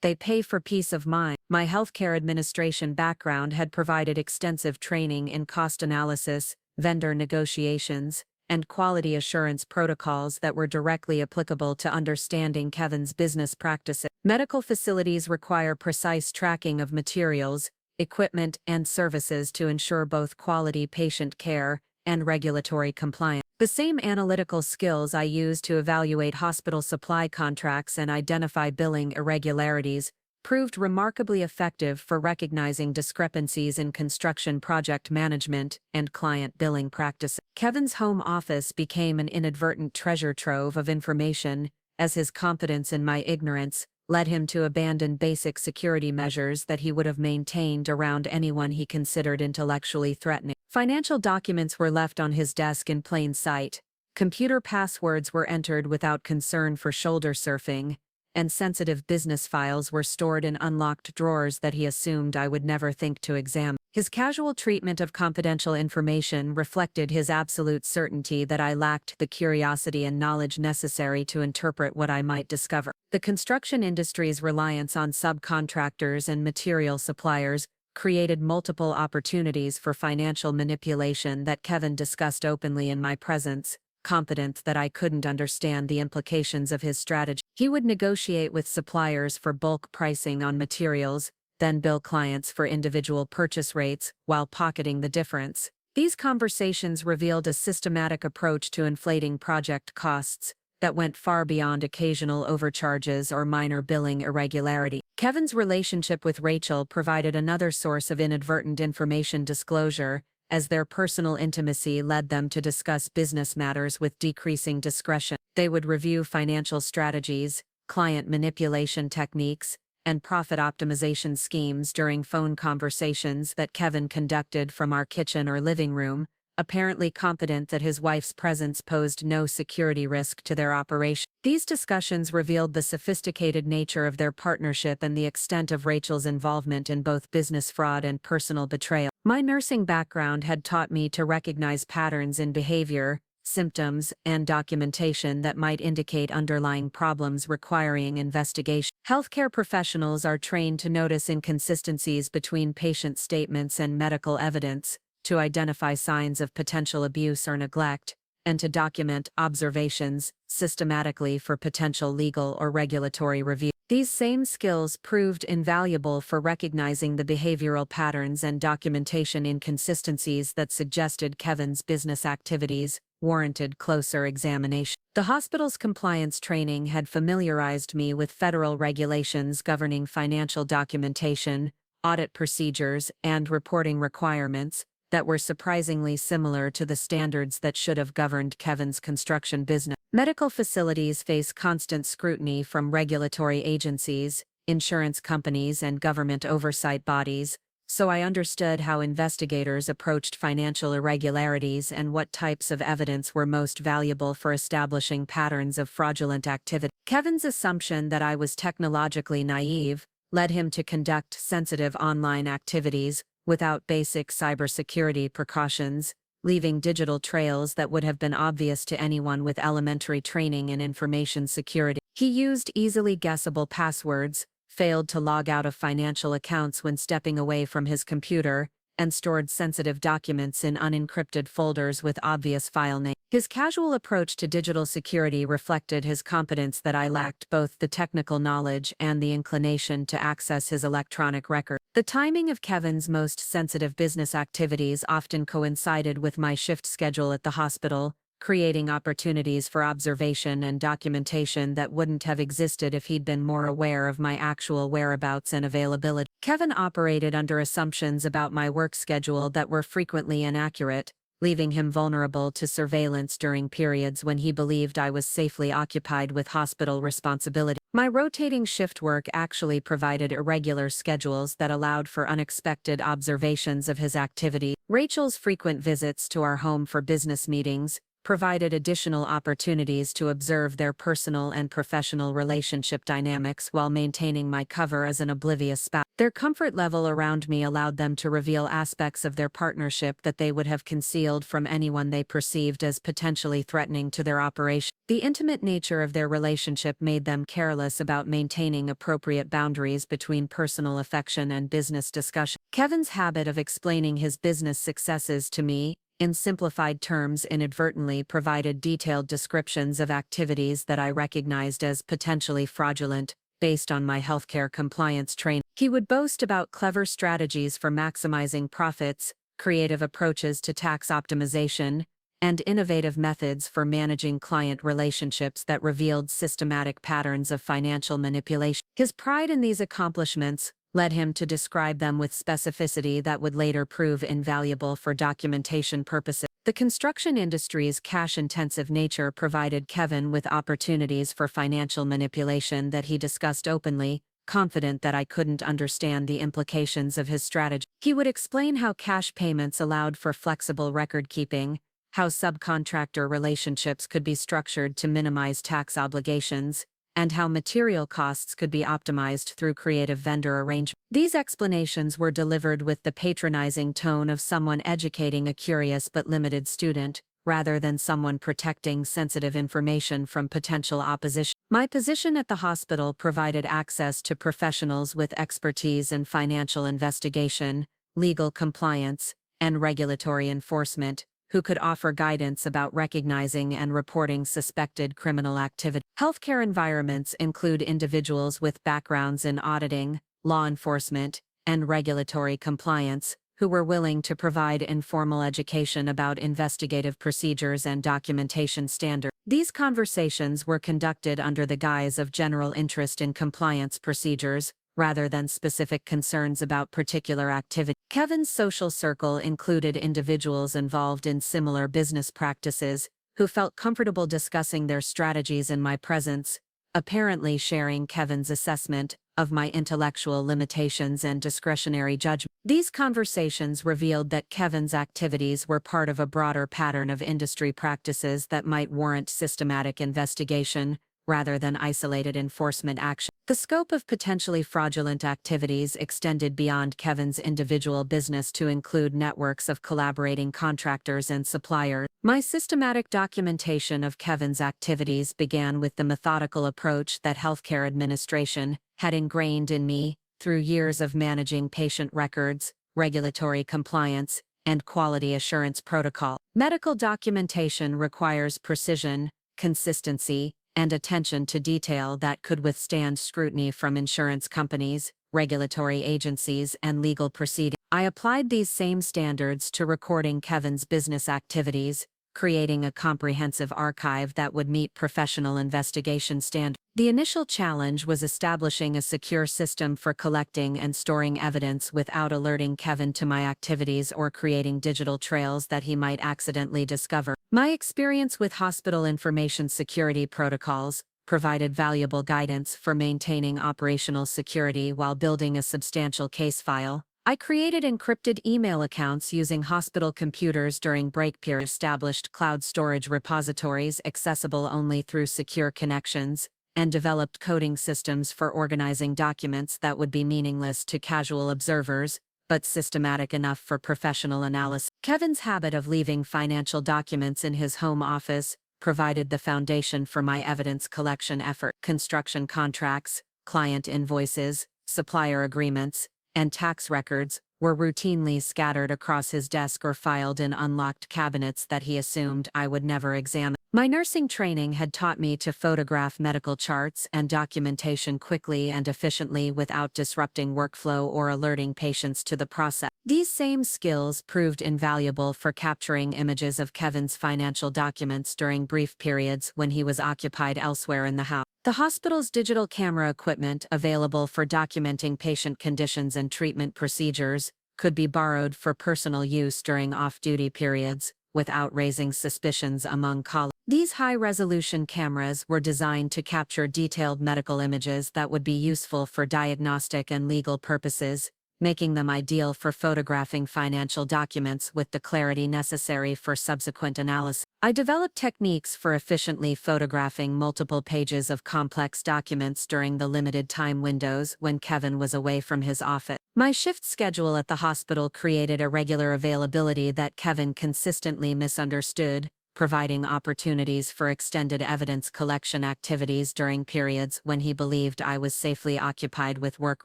They pay for peace of mind." My healthcare administration background had provided extensive training in cost analysis, vendor negotiations, and quality assurance protocols that were directly applicable to understanding Kevin's business practices. Medical facilities require precise tracking of materials, equipment, and services to ensure both quality patient care and regulatory compliance. The same analytical skills I use to evaluate hospital supply contracts and identify billing irregularities proved remarkably effective for recognizing discrepancies in construction project management and client billing practices. Kevin's home office became an inadvertent treasure trove of information, as his confidence in my ignorance led him to abandon basic security measures that he would have maintained around anyone he considered intellectually threatening. Financial documents were left on his desk in plain sight, computer passwords were entered without concern for shoulder surfing, and sensitive business files were stored in unlocked drawers that he assumed I would never think to examine. His casual treatment of confidential information reflected his absolute certainty that I lacked the curiosity and knowledge necessary to interpret what I might discover. The construction industry's reliance on subcontractors and material suppliers created multiple opportunities for financial manipulation that Kevin discussed openly in my presence, confident that I couldn't understand the implications of his strategy. He would negotiate with suppliers for bulk pricing on materials, then bill clients for individual purchase rates while pocketing the difference. These conversations revealed a systematic approach to inflating project costs that went far beyond occasional overcharges or minor billing irregularity. Kevin's relationship with Rachel provided another source of inadvertent information disclosure, as their personal intimacy led them to discuss business matters with decreasing discretion. They would review financial strategies, client manipulation techniques, and profit optimization schemes during phone conversations that Kevin conducted from our kitchen or living room, apparently confident that his wife's presence posed no security risk to their operation. These discussions revealed the sophisticated nature of their partnership and the extent of Rachel's involvement in both business fraud and personal betrayal. My nursing background had taught me to recognize patterns in behavior, symptoms, and documentation that might indicate underlying problems requiring investigation. Healthcare professionals are trained to notice inconsistencies between patient statements and medical evidence, to identify signs of potential abuse or neglect, and to document observations systematically for potential legal or regulatory review. These same skills proved invaluable for recognizing the behavioral patterns and documentation inconsistencies that suggested Kevin's business activities warranted closer examination. The hospital's compliance training had familiarized me with federal regulations governing financial documentation, audit procedures, and reporting requirements that were surprisingly similar to the standards that should have governed Kevin's construction business. Medical facilities face constant scrutiny from regulatory agencies, insurance companies, and government oversight bodies, so I understood how investigators approached financial irregularities and what types of evidence were most valuable for establishing patterns of fraudulent activity. Kevin's assumption that I was technologically naive led him to conduct sensitive online activities without basic cybersecurity precautions, leaving digital trails that would have been obvious to anyone with elementary training in information security. He used easily guessable passwords, failed to log out of financial accounts when stepping away from his computer, and stored sensitive documents in unencrypted folders with obvious file names. His casual approach to digital security reflected his confidence that I lacked both the technical knowledge and the inclination to access his electronic record. The timing of Kevin's most sensitive business activities often coincided with my shift schedule at the hospital, creating opportunities for observation and documentation that wouldn't have existed if he'd been more aware of my actual whereabouts and availability. Kevin operated under assumptions about my work schedule that were frequently inaccurate, leaving him vulnerable to surveillance during periods when he believed I was safely occupied with hospital responsibility. My rotating shift work actually provided irregular schedules that allowed for unexpected observations of his activity. Rachel's frequent visits to our home for business meetings provided additional opportunities to observe their personal and professional relationship dynamics while maintaining my cover as an oblivious spouse. Their comfort level around me allowed them to reveal aspects of their partnership that they would have concealed from anyone they perceived as potentially threatening to their operation. The intimate nature of their relationship made them careless about maintaining appropriate boundaries between personal affection and business discussion. Kevin's habit of explaining his business successes to me, in simplified terms, inadvertently provided detailed descriptions of activities that I recognized as potentially fraudulent, based on my healthcare compliance training. He would boast about clever strategies for maximizing profits, creative approaches to tax optimization, and innovative methods for managing client relationships that revealed systematic patterns of financial manipulation. His pride in these accomplishments led him to describe them with specificity that would later prove invaluable for documentation purposes. The construction industry's cash-intensive nature provided Kevin with opportunities for financial manipulation that he discussed openly, confident that I couldn't understand the implications of his strategy. He would explain how cash payments allowed for flexible record-keeping, how subcontractor relationships could be structured to minimize tax obligations, and how material costs could be optimized through creative vendor arrangements. These explanations were delivered with the patronizing tone of someone educating a curious but limited student, rather than someone protecting sensitive information from potential opposition. My position at the hospital provided access to professionals with expertise in financial investigation, legal compliance, and regulatory enforcement, who could offer guidance about recognizing and reporting suspected criminal activity. Healthcare environments include individuals with backgrounds in auditing, law enforcement, and regulatory compliance, who were willing to provide informal education about investigative procedures and documentation standards. These conversations were conducted under the guise of general interest in compliance procedures, rather than specific concerns about particular activity. Kevin's social circle included individuals involved in similar business practices, who felt comfortable discussing their strategies in my presence, apparently sharing Kevin's assessment of my intellectual limitations and discretionary judgment. These conversations revealed that Kevin's activities were part of a broader pattern of industry practices that might warrant systematic investigation, rather than isolated enforcement action. The scope of potentially fraudulent activities extended beyond Kevin's individual business to include networks of collaborating contractors and suppliers. My systematic documentation of Kevin's activities began with the methodical approach that healthcare administration had ingrained in me through years of managing patient records, regulatory compliance, and quality assurance protocol. Medical documentation requires precision, consistency, and attention to detail that could withstand scrutiny from insurance companies, regulatory agencies, and legal proceedings. I applied these same standards to recording Kevin's business activities, creating a comprehensive archive that would meet professional investigation standards. The initial challenge was establishing a secure system for collecting and storing evidence without alerting Kevin to my activities or creating digital trails that he might accidentally discover. My experience with hospital information security protocols provided valuable guidance for maintaining operational security while building a substantial case file. I created encrypted email accounts using hospital computers during break periods, established cloud storage repositories accessible only through secure connections, and developed coding systems for organizing documents that would be meaningless to casual observers, but systematic enough for professional analysis. Kevin's habit of leaving financial documents in his home office provided the foundation for my evidence collection effort. Construction contracts, client invoices, supplier agreements, and tax records were routinely scattered across his desk or filed in unlocked cabinets that he assumed I would never examine. My nursing training had taught me to photograph medical charts and documentation quickly and efficiently without disrupting workflow or alerting patients to the process. These same skills proved invaluable for capturing images of Kevin's financial documents during brief periods when he was occupied elsewhere in the house. The hospital's digital camera equipment, available for documenting patient conditions and treatment procedures, could be borrowed for personal use during off-duty periods, without raising suspicions among colleagues. These high-resolution cameras were designed to capture detailed medical images that would be useful for diagnostic and legal purposes, making them ideal for photographing financial documents with the clarity necessary for subsequent analysis. I developed techniques for efficiently photographing multiple pages of complex documents during the limited time windows when Kevin was away from his office. My shift schedule at the hospital created irregular availability that Kevin consistently misunderstood, providing opportunities for extended evidence collection activities during periods when he believed I was safely occupied with work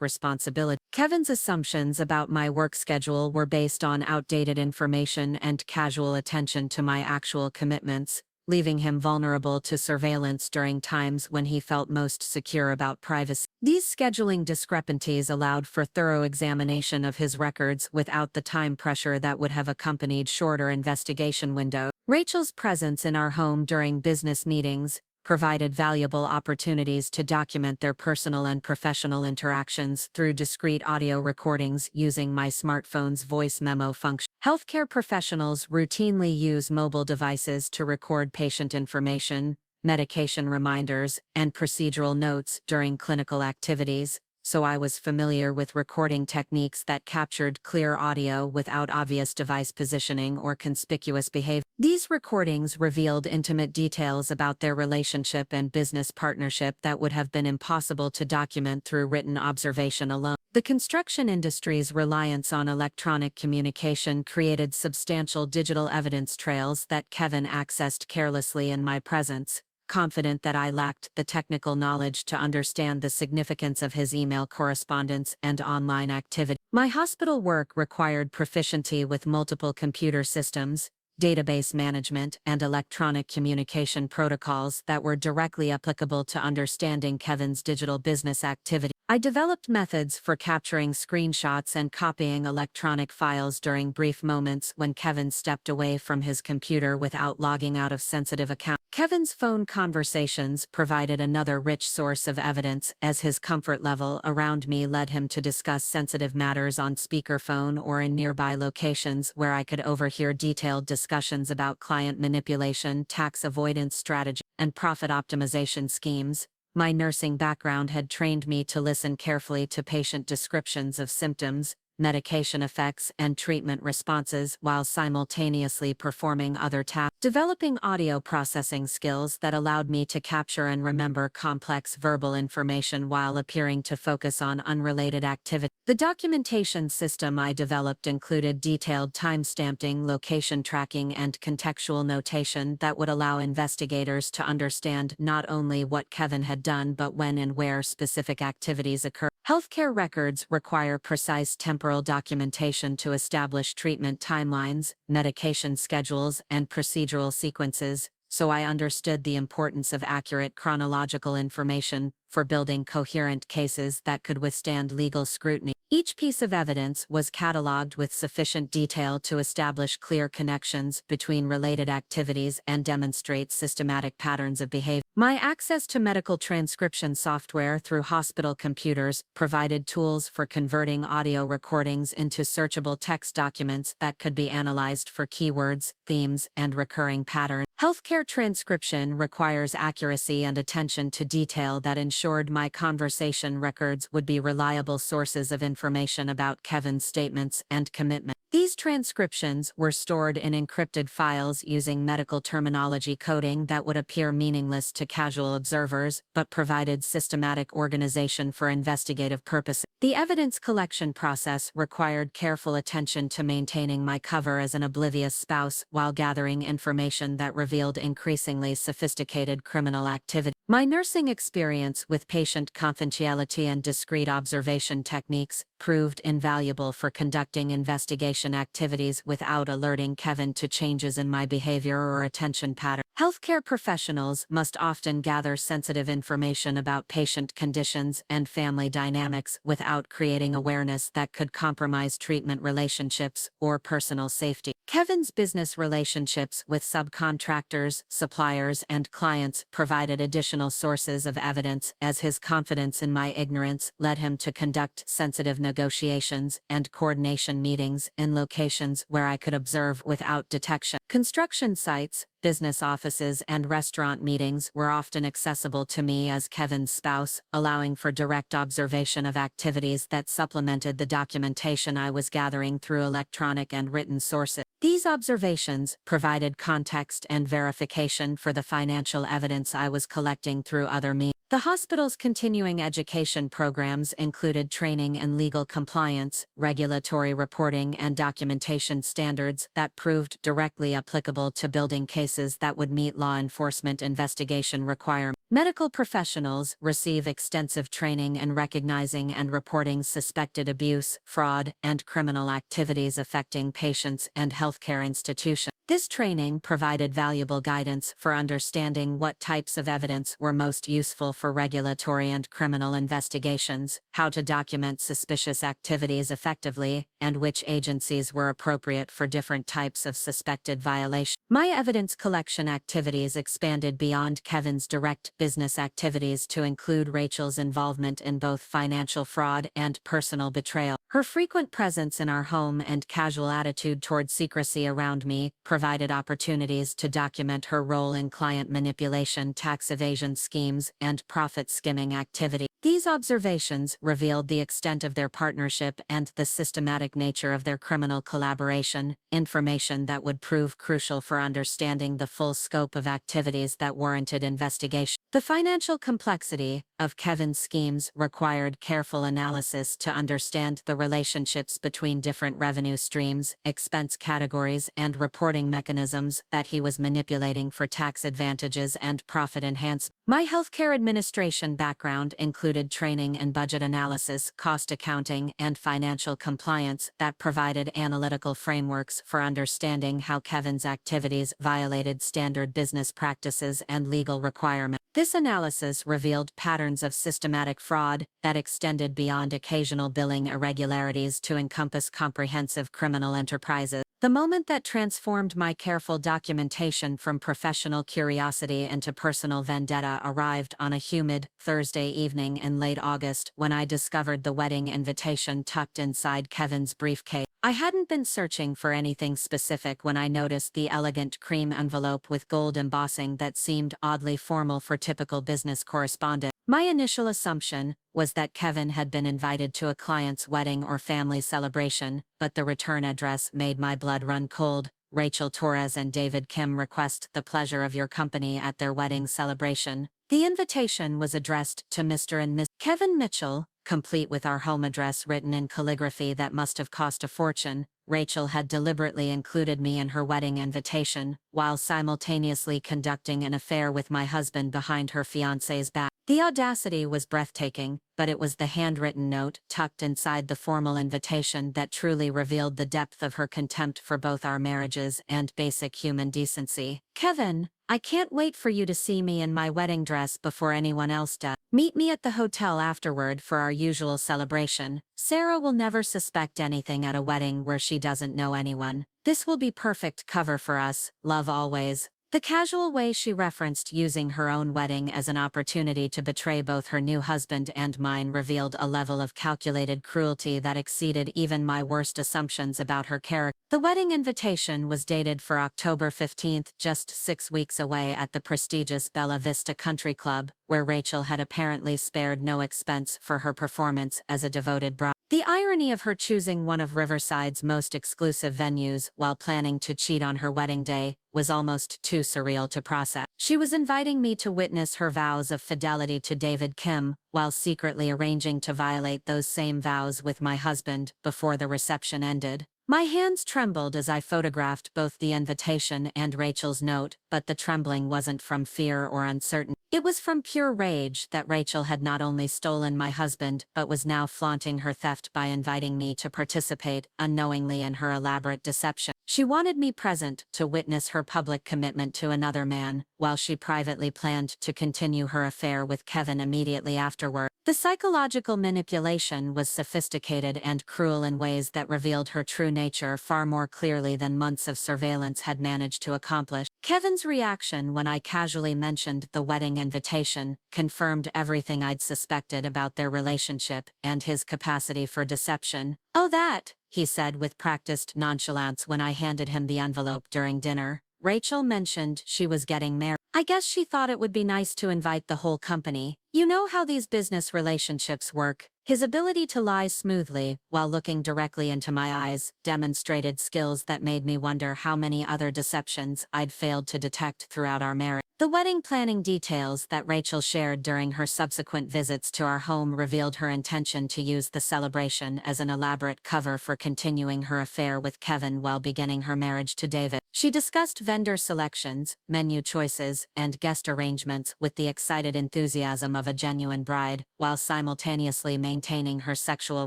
responsibility. Kevin's assumptions about my work schedule were based on outdated information and casual attention to my actual commitments, leaving him vulnerable to surveillance during times when he felt most secure about privacy. These scheduling discrepancies allowed for thorough examination of his records without the time pressure that would have accompanied shorter investigation windows. Rachel's presence in our home during business meetings provided valuable opportunities to document their personal and professional interactions through discrete audio recordings using my smartphone's voice memo function. Healthcare professionals routinely use mobile devices to record patient information, medication reminders, and procedural notes during clinical activities, so I was familiar with recording techniques that captured clear audio without obvious device positioning or conspicuous behavior. These recordings revealed intimate details about their relationship and business partnership that would have been impossible to document through written observation alone. The construction industry's reliance on electronic communication created substantial digital evidence trails that Kevin accessed carelessly in my presence, confident that I lacked the technical knowledge to understand the significance of his email correspondence and online activity. My hospital work required proficiency with multiple computer systems, database management, and electronic communication protocols that were directly applicable to understanding Kevin's digital business activity. I developed methods for capturing screenshots and copying electronic files during brief moments when Kevin stepped away from his computer without logging out of sensitive accounts. Kevin's phone conversations provided another rich source of evidence, as his comfort level around me led him to discuss sensitive matters on speakerphone or in nearby locations where I could overhear detailed discussions about client manipulation, tax avoidance strategy, and profit optimization schemes. My nursing background had trained me to listen carefully to patient descriptions of symptoms, medication effects, and treatment responses while simultaneously performing other tasks, developing audio processing skills that allowed me to capture and remember complex verbal information while appearing to focus on unrelated activity. The documentation system I developed included detailed timestamping, location tracking, and contextual notation that would allow investigators to understand not only what Kevin had done but when and where specific activities occurred. Healthcare records require precise temporal documentation to establish treatment timelines, medication schedules, and procedural sequences, so I understood the importance of accurate chronological information for building coherent cases that could withstand legal scrutiny. Each piece of evidence was cataloged with sufficient detail to establish clear connections between related activities and demonstrate systematic patterns of behavior. My access to medical transcription software through hospital computers provided tools for converting audio recordings into searchable text documents that could be analyzed for keywords, themes, and recurring patterns. Healthcare transcription requires accuracy and attention to detail that ensured my conversation records would be reliable sources of information about Kevin's statements and commitment. These transcriptions were stored in encrypted files using medical terminology coding that would appear meaningless to casual observers, but provided systematic organization for investigative purposes. The evidence collection process required careful attention to maintaining my cover as an oblivious spouse while gathering information that revealed increasingly sophisticated criminal activity. My nursing experience with patient confidentiality and discreet observation techniques proved invaluable for conducting investigation activities without alerting Kevin to changes in my behavior or attention pattern. Healthcare professionals must often gather sensitive information about patient conditions and family dynamics without creating awareness that could compromise treatment relationships or personal safety. Kevin's business relationships with subcontractors, suppliers, and clients provided additional sources of evidence, as his confidence in my ignorance led him to conduct sensitive negotiations and coordination meetings in locations where I could observe without detection. Construction sites, business offices, and restaurant meetings were often accessible to me as Kevin's spouse, allowing for direct observation of activities that supplemented the documentation I was gathering through electronic and written sources. These observations provided context and verification for the financial evidence I was collecting through other means. The hospital's continuing education programs included training in legal compliance, regulatory reporting, and documentation standards that proved directly applicable to building cases that would meet law enforcement investigation requirements. Medical professionals receive extensive training in recognizing and reporting suspected abuse, fraud, and criminal activities affecting patients and healthcare institutions. This training provided valuable guidance for understanding what types of evidence were most useful for regulatory and criminal investigations, how to document suspicious activities effectively, and which agencies were appropriate for different types of suspected violations. My evidence collection activities expanded beyond Kevin's direct business activities to include Rachel's involvement in both financial fraud and personal betrayal. Her frequent presence in our home and casual attitude toward secrecy around me provided opportunities to document her role in client manipulation, tax evasion schemes, and profit skimming activity. These observations revealed the extent of their partnership and the systematic nature of their criminal collaboration, information that would prove crucial for understanding the full scope of activities that warranted investigation. The financial complexity of Kevin's schemes required careful analysis to understand the relationships between different revenue streams, expense categories, and reporting mechanisms that he was manipulating for tax advantages and profit enhancement. My healthcare administration background included training in budget analysis, cost accounting, and financial compliance that provided analytical frameworks for understanding how Kevin's activities violated standard business practices and legal requirements. This analysis revealed patterns of systematic fraud that extended beyond occasional billing irregularities to encompass comprehensive criminal enterprises. The moment that transformed my careful documentation from professional curiosity into personal vendetta arrived on a humid Thursday evening in late August when I discovered the wedding invitation tucked inside Kevin's briefcase. I hadn't been searching for anything specific when I noticed the elegant cream envelope with gold embossing that seemed oddly formal for typical business correspondence. My initial assumption was that Kevin had been invited to a client's wedding or family celebration, but the return address made my blood run cold. Rachel Torres and David Kim request the pleasure of your company at their wedding celebration. The invitation was addressed to Mr. and Ms. Kevin Mitchell, complete with our home address written in calligraphy that must have cost a fortune. Rachel had deliberately included me in her wedding invitation, while simultaneously conducting an affair with my husband behind her fiancé's back. The audacity was breathtaking, but it was the handwritten note tucked inside the formal invitation that truly revealed the depth of her contempt for both our marriages and basic human decency. Kevin, I can't wait for you to see me in my wedding dress before anyone else does. Meet me at the hotel afterward for our usual celebration. Sarah will never suspect anything at a wedding where she doesn't know anyone. This will be perfect cover for us. Love always. The casual way she referenced using her own wedding as an opportunity to betray both her new husband and mine revealed a level of calculated cruelty that exceeded even my worst assumptions about her character. The wedding invitation was dated for October 15th, just 6 weeks away at the prestigious Bella Vista Country Club, where Rachel had apparently spared no expense for her performance as a devoted bride. The irony of her choosing one of Riverside's most exclusive venues while planning to cheat on her wedding day was almost too surreal to process. She was inviting me to witness her vows of fidelity to David Kim, while secretly arranging to violate those same vows with my husband before the reception ended. My hands trembled as I photographed both the invitation and Rachel's note, but the trembling wasn't from fear or uncertainty. It was from pure rage that Rachel had not only stolen my husband but was now flaunting her theft by inviting me to participate unknowingly in her elaborate deception. She wanted me present to witness her public commitment to another man, while she privately planned to continue her affair with Kevin immediately afterward. The psychological manipulation was sophisticated and cruel in ways that revealed her true nature far more clearly than months of surveillance had managed to accomplish. Kevin's reaction when I casually mentioned the wedding invitation confirmed everything I'd suspected about their relationship and his capacity for deception. "Oh, that," he said with practiced nonchalance when I handed him the envelope during dinner. Rachel mentioned she was getting married. I guess she thought it would be nice to invite the whole company. You know how these business relationships work. His ability to lie smoothly while looking directly into my eyes demonstrated skills that made me wonder how many other deceptions I'd failed to detect throughout our marriage. The wedding planning details that Rachel shared during her subsequent visits to our home revealed her intention to use the celebration as an elaborate cover for continuing her affair with Kevin while beginning her marriage to David. She discussed vendor selections, menu choices, and guest arrangements with the excited enthusiasm of a genuine bride, while simultaneously maintaining her sexual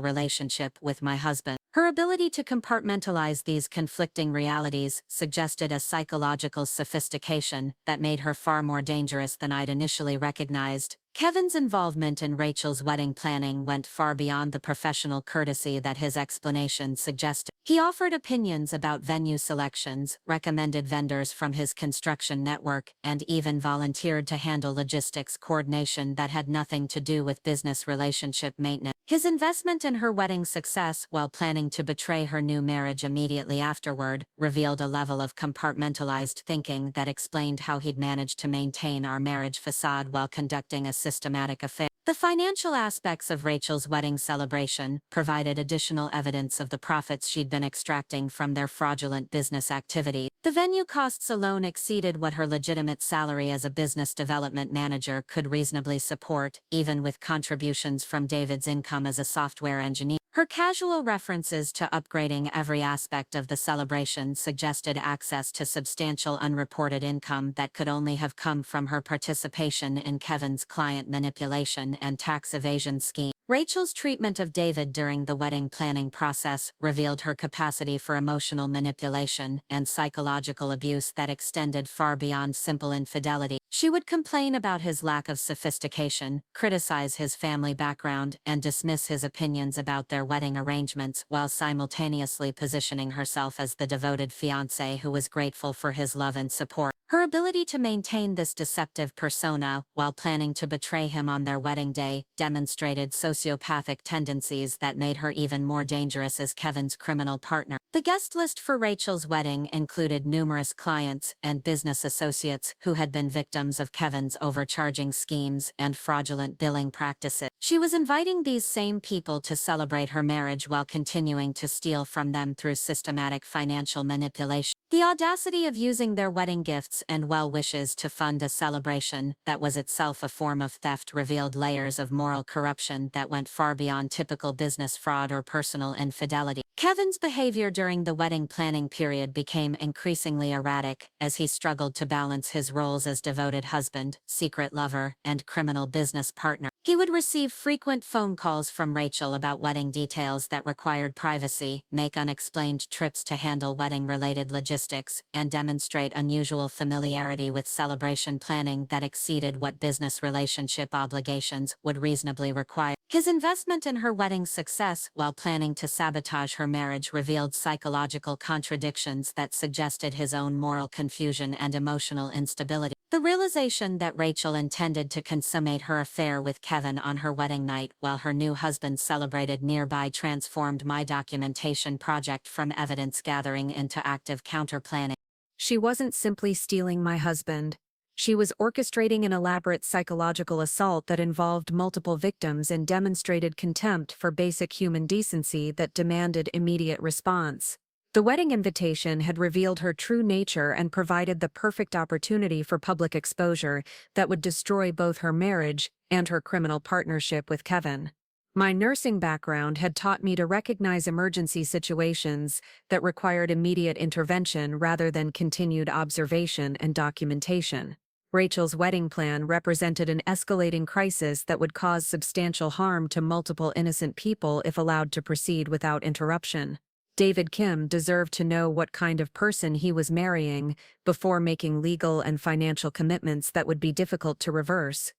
relationship with my husband. Her ability to compartmentalize these conflicting realities suggested a psychological sophistication that made her far more dangerous than I'd initially recognized. Kevin's involvement in Rachel's wedding planning went far beyond the professional courtesy that his explanation suggested. He offered opinions about venue selections, recommended vendors from his construction network, and even volunteered to handle logistics coordination that had nothing to do with business relationship maintenance. His investment in her wedding success while planning to betray her new marriage immediately afterward revealed a level of compartmentalized thinking that explained how he'd managed to maintain our marriage facade while conducting a systematic affair. The financial aspects of Rachel's wedding celebration provided additional evidence of the profits she'd been extracting from their fraudulent business activity. The venue costs alone exceeded what her legitimate salary as a business development manager could reasonably support, even with contributions from David's income as a software engineer. Her casual references to upgrading every aspect of the celebration suggested access to substantial unreported income that could only have come from her participation in Kevin's client manipulation and tax evasion scheme. Rachel's treatment of David during the wedding planning process revealed her capacity for emotional manipulation and psychological abuse that extended far beyond simple infidelity. She would complain about his lack of sophistication, criticize his family background, and dismiss his opinions about their wedding arrangements while simultaneously positioning herself as the devoted fiancé who was grateful for his love and support. Her ability to maintain this deceptive persona while planning to betray him on their wedding day demonstrated sociopathic tendencies that made her even more dangerous as Kevin's criminal partner. The guest list for Rachel's wedding included numerous clients and business associates who had been victims of Kevin's overcharging schemes and fraudulent billing practices. She was inviting these same people to celebrate her marriage while continuing to steal from them through systematic financial manipulation. The audacity of using their wedding gifts and well wishes to fund a celebration that was itself a form of theft revealed layers of moral corruption that went far beyond typical business fraud or personal infidelity. Kevin's behavior during the wedding planning period became increasingly erratic as he struggled to balance his roles as devoted husband, secret lover, and criminal business partner. He would receive frequent phone calls from Rachel about wedding details that required privacy, make unexplained trips to handle wedding-related logistics, and demonstrate unusual familiarity with celebration planning that exceeded what business relationship obligations would reasonably require. His investment in her wedding's success while planning to sabotage her marriage revealed psychological contradictions that suggested his own moral confusion and emotional instability. The realization that Rachel intended to consummate her affair with Kevin on her wedding night while her new husband celebrated nearby transformed my documentation project from evidence gathering into active counter-planning. She wasn't simply stealing my husband. She was orchestrating an elaborate psychological assault that involved multiple victims and demonstrated contempt for basic human decency that demanded immediate response. The wedding invitation had revealed her true nature and provided the perfect opportunity for public exposure that would destroy both her marriage and her criminal partnership with Kevin. My nursing background had taught me to recognize emergency situations that required immediate intervention rather than continued observation and documentation. Rachel's wedding plan represented an escalating crisis that would cause substantial harm to multiple innocent people if allowed to proceed without interruption. David Kim deserved to know what kind of person he was marrying before making legal and financial commitments that would be difficult to reverse.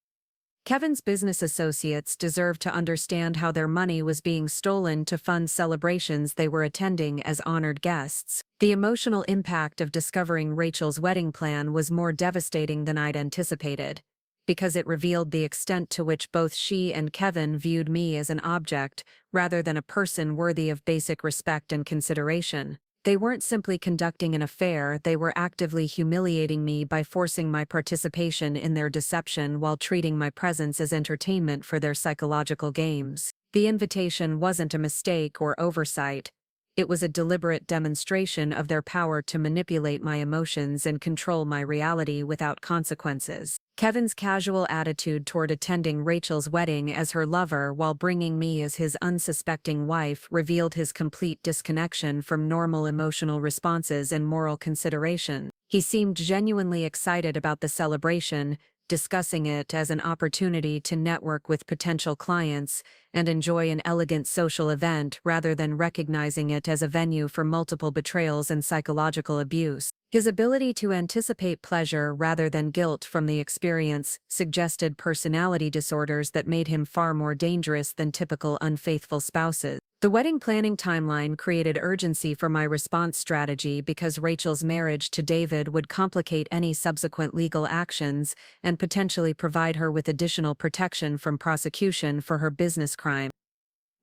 Kevin's business associates deserved to understand how their money was being stolen to fund celebrations they were attending as honored guests. The emotional impact of discovering Rachel's wedding plan was more devastating than I'd anticipated, because it revealed the extent to which both she and Kevin viewed me as an object rather than a person worthy of basic respect and consideration. They weren't simply conducting an affair, they were actively humiliating me by forcing my participation in their deception while treating my presence as entertainment for their psychological games. The invitation wasn't a mistake or oversight. It was a deliberate demonstration of their power to manipulate my emotions and control my reality without consequences. Kevin's casual attitude toward attending Rachel's wedding as her lover while bringing me as his unsuspecting wife revealed his complete disconnection from normal emotional responses and moral consideration. He seemed genuinely excited about the celebration, discussing it as an opportunity to network with potential clients and enjoy an elegant social event rather than recognizing it as a venue for multiple betrayals and psychological abuse. His ability to anticipate pleasure rather than guilt from the experience suggested personality disorders that made him far more dangerous than typical unfaithful spouses. The wedding planning timeline created urgency for my response strategy because Rachel's marriage to David would complicate any subsequent legal actions and potentially provide her with additional protection from prosecution for her business crime.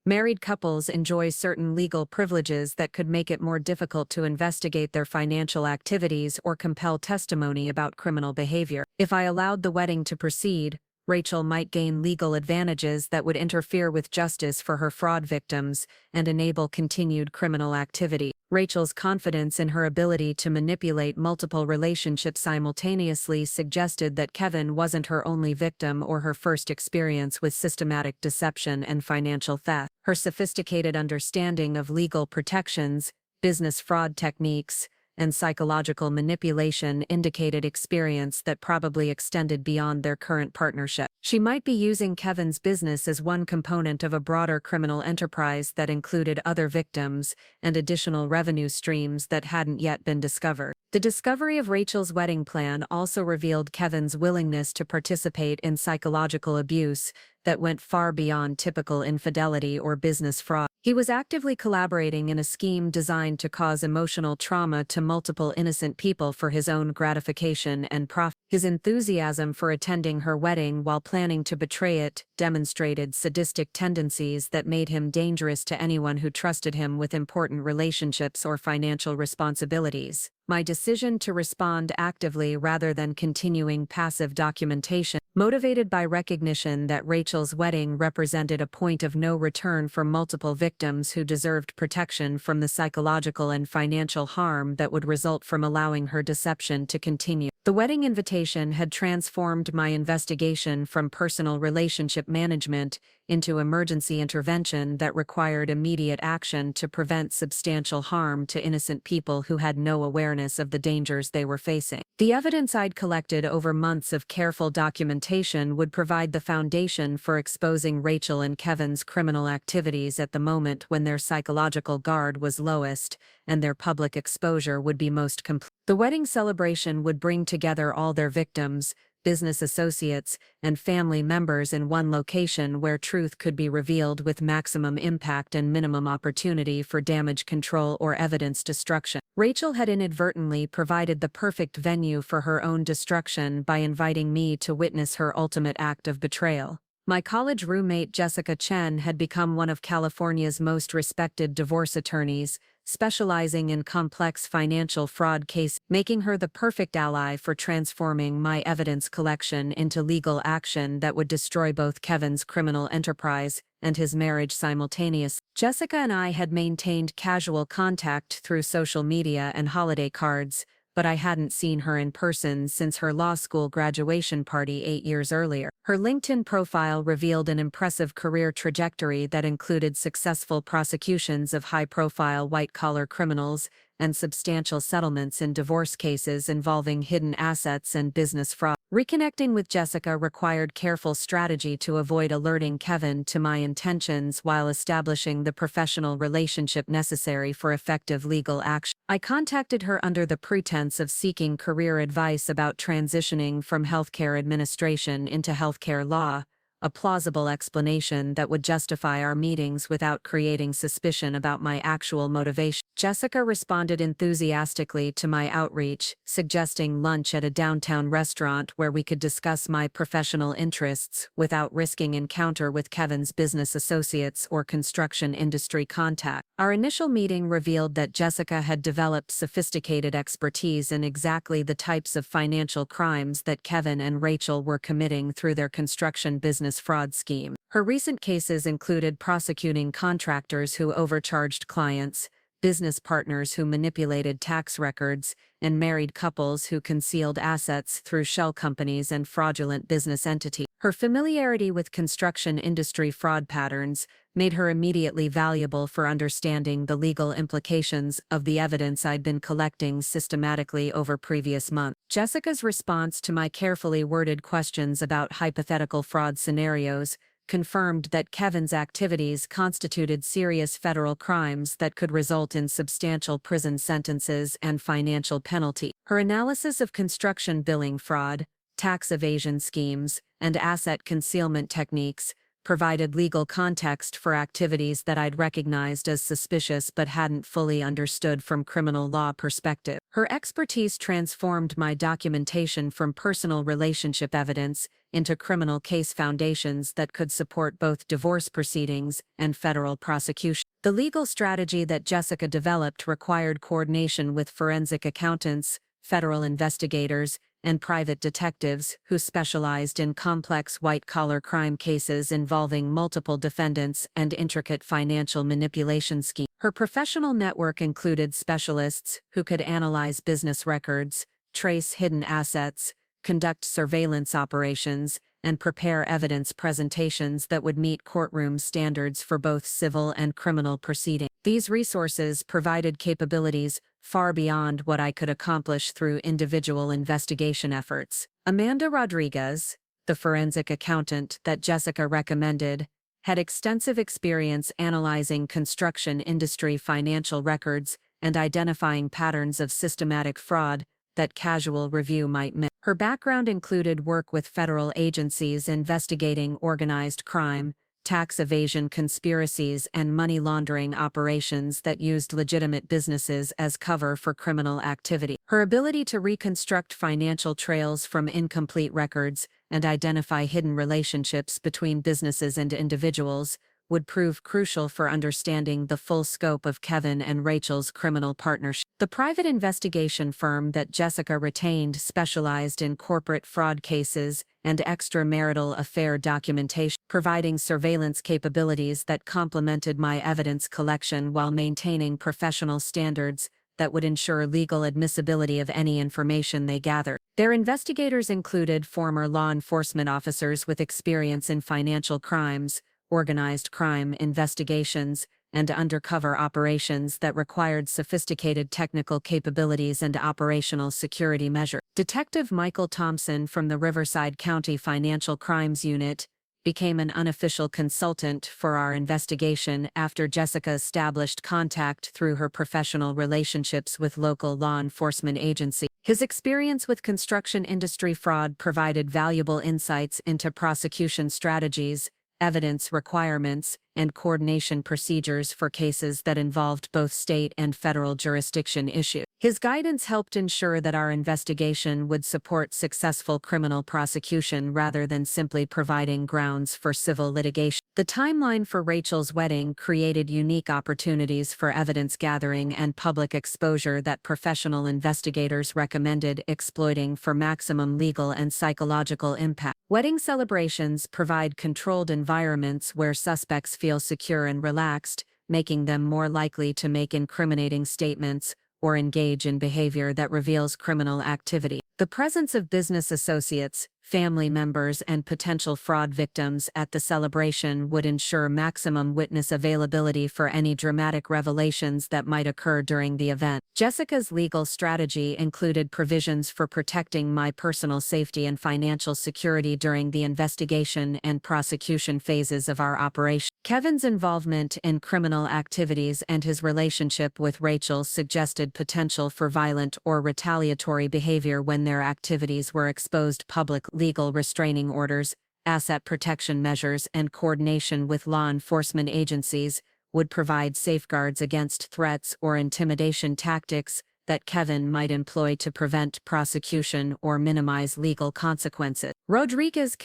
Married couples enjoy certain legal privileges that could make it more difficult to investigate their financial activities or compel testimony about criminal behavior. If I allowed the wedding to proceed, Rachel might gain legal advantages that would interfere with justice for her fraud victims and enable continued criminal activity. Rachel's confidence in her ability to manipulate multiple relationships simultaneously suggested that Kevin wasn't her only victim or her first experience with systematic deception and financial theft. Her sophisticated understanding of legal protections, business fraud techniques, and psychological manipulation indicated experience that probably extended beyond their current partnership. She might be using Kevin's business as one component of a broader criminal enterprise that included other victims and additional revenue streams that hadn't yet been discovered. The discovery of Rachel's wedding plan also revealed Kevin's willingness to participate in psychological abuse that went far beyond typical infidelity or business fraud. He was actively collaborating in a scheme designed to cause emotional trauma to multiple innocent people for his own gratification and profit. His enthusiasm for attending her wedding while planning to betray it demonstrated sadistic tendencies that made him dangerous to anyone who trusted him with important relationships or financial responsibilities. My decision to respond actively rather than continuing passive documentation, motivated by recognition that Rachel's wedding represented a point of no return for multiple victims who deserved protection from the psychological and financial harm that would result from allowing her deception to continue. The wedding invitation had transformed my investigation from personal relationship management into emergency intervention that required immediate action to prevent substantial harm to innocent people who had no awareness of the dangers they were facing. The evidence I'd collected over months of careful documentation would provide the foundation for exposing Rachel and Kevin's criminal activities at the moment when their psychological guard was lowest and their public exposure would be most complete. The wedding celebration would bring together all their victims, business associates, and family members in one location where truth could be revealed with maximum impact and minimum opportunity for damage control or evidence destruction. Rachel had inadvertently provided the perfect venue for her own destruction by inviting me to witness her ultimate act of betrayal. My college roommate Jessica Chen had become one of California's most respected divorce attorneys, specializing in complex financial fraud cases, making her the perfect ally for transforming my evidence collection into legal action that would destroy both Kevin's criminal enterprise and his marriage simultaneously. Jessica and I had maintained casual contact through social media and holiday cards, but I hadn't seen her in person since her law school graduation party 8 years earlier. Her LinkedIn profile revealed an impressive career trajectory that included successful prosecutions of high-profile white-collar criminals and substantial settlements in divorce cases involving hidden assets and business fraud. Reconnecting with Jessica required careful strategy to avoid alerting Kevin to my intentions while establishing the professional relationship necessary for effective legal action. I contacted her under the pretense of seeking career advice about transitioning from healthcare administration into healthcare law, a plausible explanation that would justify our meetings without creating suspicion about my actual motivation. Jessica responded enthusiastically to my outreach, suggesting lunch at a downtown restaurant where we could discuss my professional interests without risking encounter with Kevin's business associates or construction industry contacts. Our initial meeting revealed that Jessica had developed sophisticated expertise in exactly the types of financial crimes that Kevin and Rachel were committing through their construction business fraud scheme. Her recent cases included prosecuting contractors who overcharged clients, business partners who manipulated tax records, and married couples who concealed assets through shell companies and fraudulent business entities. Her familiarity with construction industry fraud patterns made her immediately valuable for understanding the legal implications of the evidence I'd been collecting systematically over previous months. Jessica's response to my carefully worded questions about hypothetical fraud scenarios confirmed that Kevin's activities constituted serious federal crimes that could result in substantial prison sentences and financial penalty. Her analysis of construction billing fraud, tax evasion schemes, and asset concealment techniques provided legal context for activities that I'd recognized as suspicious but hadn't fully understood from criminal law perspective. Her expertise transformed my documentation from personal relationship evidence into criminal case foundations that could support both divorce proceedings and federal prosecution. The legal strategy that Jessica developed required coordination with forensic accountants, federal investigators, and private detectives who specialized in complex white-collar crime cases involving multiple defendants and intricate financial manipulation schemes. Her professional network included specialists who could analyze business records, trace hidden assets, conduct surveillance operations, and prepare evidence presentations that would meet courtroom standards for both civil and criminal proceedings. These resources provided capabilities far beyond what I could accomplish through individual investigation efforts. Amanda Rodriguez, the forensic accountant that Jessica recommended, had extensive experience analyzing construction industry financial records and identifying patterns of systematic fraud that casual review might miss. Her background included work with federal agencies investigating organized crime, tax evasion conspiracies, and money laundering operations that used legitimate businesses as cover for criminal activity. Her ability to reconstruct financial trails from incomplete records and identify hidden relationships between businesses and individuals would prove crucial for understanding the full scope of Kevin and Rachel's criminal partnership. The private investigation firm that Jessica retained specialized in corporate fraud cases and extramarital affair documentation, providing surveillance capabilities that complemented my evidence collection while maintaining professional standards that would ensure legal admissibility of any information they gathered. Their investigators included former law enforcement officers with experience in financial crimes, organized crime investigations, and undercover operations that required sophisticated technical capabilities and operational security measures. Detective Michael Thompson from the Riverside County Financial Crimes Unit became an unofficial consultant for our investigation after Jessica established contact through her professional relationships with local law enforcement agencies. His experience with construction industry fraud provided valuable insights into prosecution strategies, evidence requirements, and coordination procedures for cases that involved both state and federal jurisdiction issues. His guidance helped ensure that our investigation would support successful criminal prosecution rather than simply providing grounds for civil litigation. The timeline for Rachel's wedding created unique opportunities for evidence gathering and public exposure that professional investigators recommended exploiting for maximum legal and psychological impact. Wedding celebrations provide controlled environments where suspects feel secure and relaxed, making them more likely to make incriminating statements or engage in behavior that reveals criminal activity. The presence of business associates, family members, and potential fraud victims at the celebration would ensure maximum witness availability for any dramatic revelations that might occur during the event. Jessica's legal strategy included provisions for protecting my personal safety and financial security during the investigation and prosecution phases of our operation. Kevin's involvement in criminal activities and his relationship with Rachel suggested potential for violent or retaliatory behavior when their activities were exposed publicly. Legal restraining orders, asset protection measures, and coordination with law enforcement agencies would provide safeguards against threats or intimidation tactics that Kevin might employ to prevent prosecution or minimize legal consequences. Rodriguez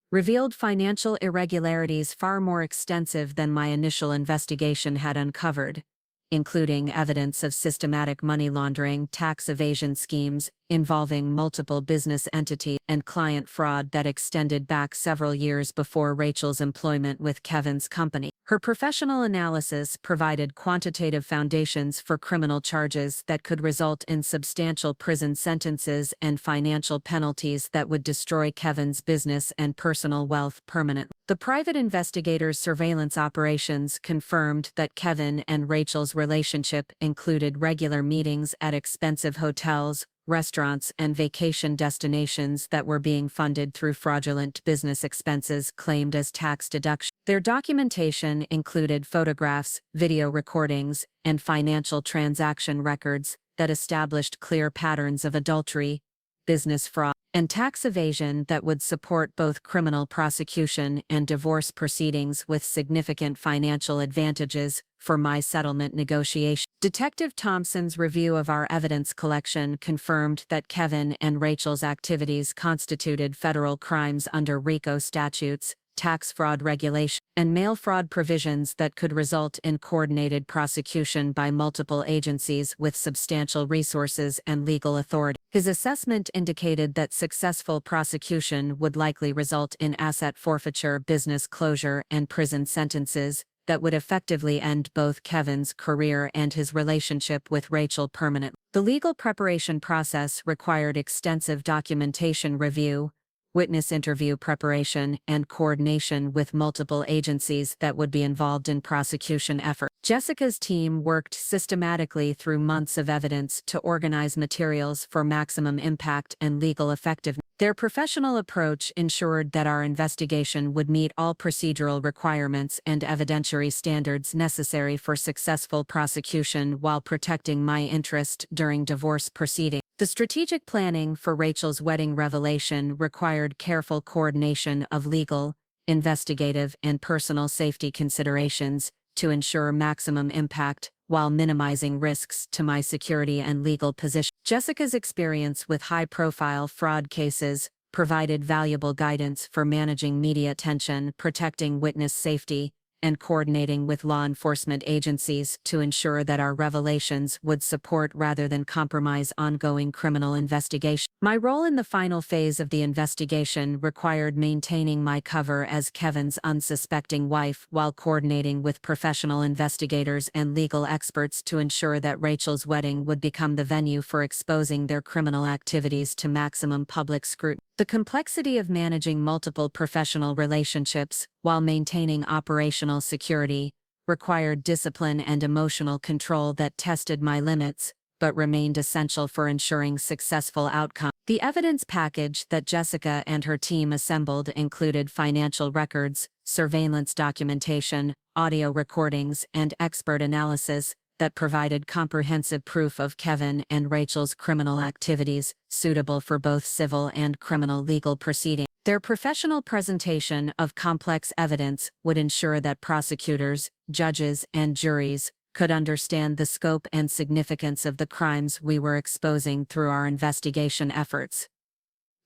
revealed financial irregularities far more extensive than my initial investigation had uncovered, including evidence of systematic money laundering, tax evasion schemes involving multiple business entities, and client fraud that extended back several years before Rachel's employment with Kevin's company. Her professional analysis provided quantitative foundations for criminal charges that could result in substantial prison sentences and financial penalties that would destroy Kevin's business and personal wealth permanently. The private investigators' surveillance operations confirmed that Kevin and Rachel's relationship included regular meetings at expensive hotels, restaurants, and vacation destinations that were being funded through fraudulent business expenses claimed as tax deduction. Their documentation included photographs, video recordings, and financial transaction records that established clear patterns of adultery, business fraud, and tax evasion that would support both criminal prosecution and divorce proceedings with significant financial advantages for my settlement negotiation. Detective Thompson's review of our evidence collection confirmed that Kevin and Rachel's activities constituted federal crimes under RICO statutes, tax fraud regulation, and mail fraud provisions that could result in coordinated prosecution by multiple agencies with substantial resources and legal authority. His assessment indicated that successful prosecution would likely result in asset forfeiture, business closure, and prison sentences that would effectively end both Kevin's career and his relationship with Rachel permanently. The legal preparation process required extensive documentation review, witness interview preparation, and coordination with multiple agencies that would be involved in prosecution efforts. Jessica's team worked systematically through months of evidence to organize materials for maximum impact and legal effectiveness. Their professional approach ensured that our investigation would meet all procedural requirements and evidentiary standards necessary for successful prosecution while protecting my interest during divorce proceedings. The strategic planning for Rachel's wedding revelation required careful coordination of legal, investigative, and personal safety considerations to ensure maximum impact while minimizing risks to my security and legal position. Jessica's experience with high-profile fraud cases provided valuable guidance for managing media attention, protecting witness safety, and coordinating with law enforcement agencies to ensure that our revelations would support rather than compromise ongoing criminal investigation. My role in the final phase of the investigation required maintaining my cover as Kevin's unsuspecting wife while coordinating with professional investigators and legal experts to ensure that Rachel's wedding would become the venue for exposing their criminal activities to maximum public scrutiny. The complexity of managing multiple professional relationships while maintaining operational security required discipline and emotional control that tested my limits, but remained essential for ensuring successful outcomes. The evidence package that Jessica and her team assembled included financial records, surveillance documentation, audio recordings, and expert analysis that provided comprehensive proof of Kevin and Rachel's criminal activities, suitable for both civil and criminal legal proceedings. Their professional presentation of complex evidence would ensure that prosecutors, judges, and juries could understand the scope and significance of the crimes we were exposing through our investigation efforts.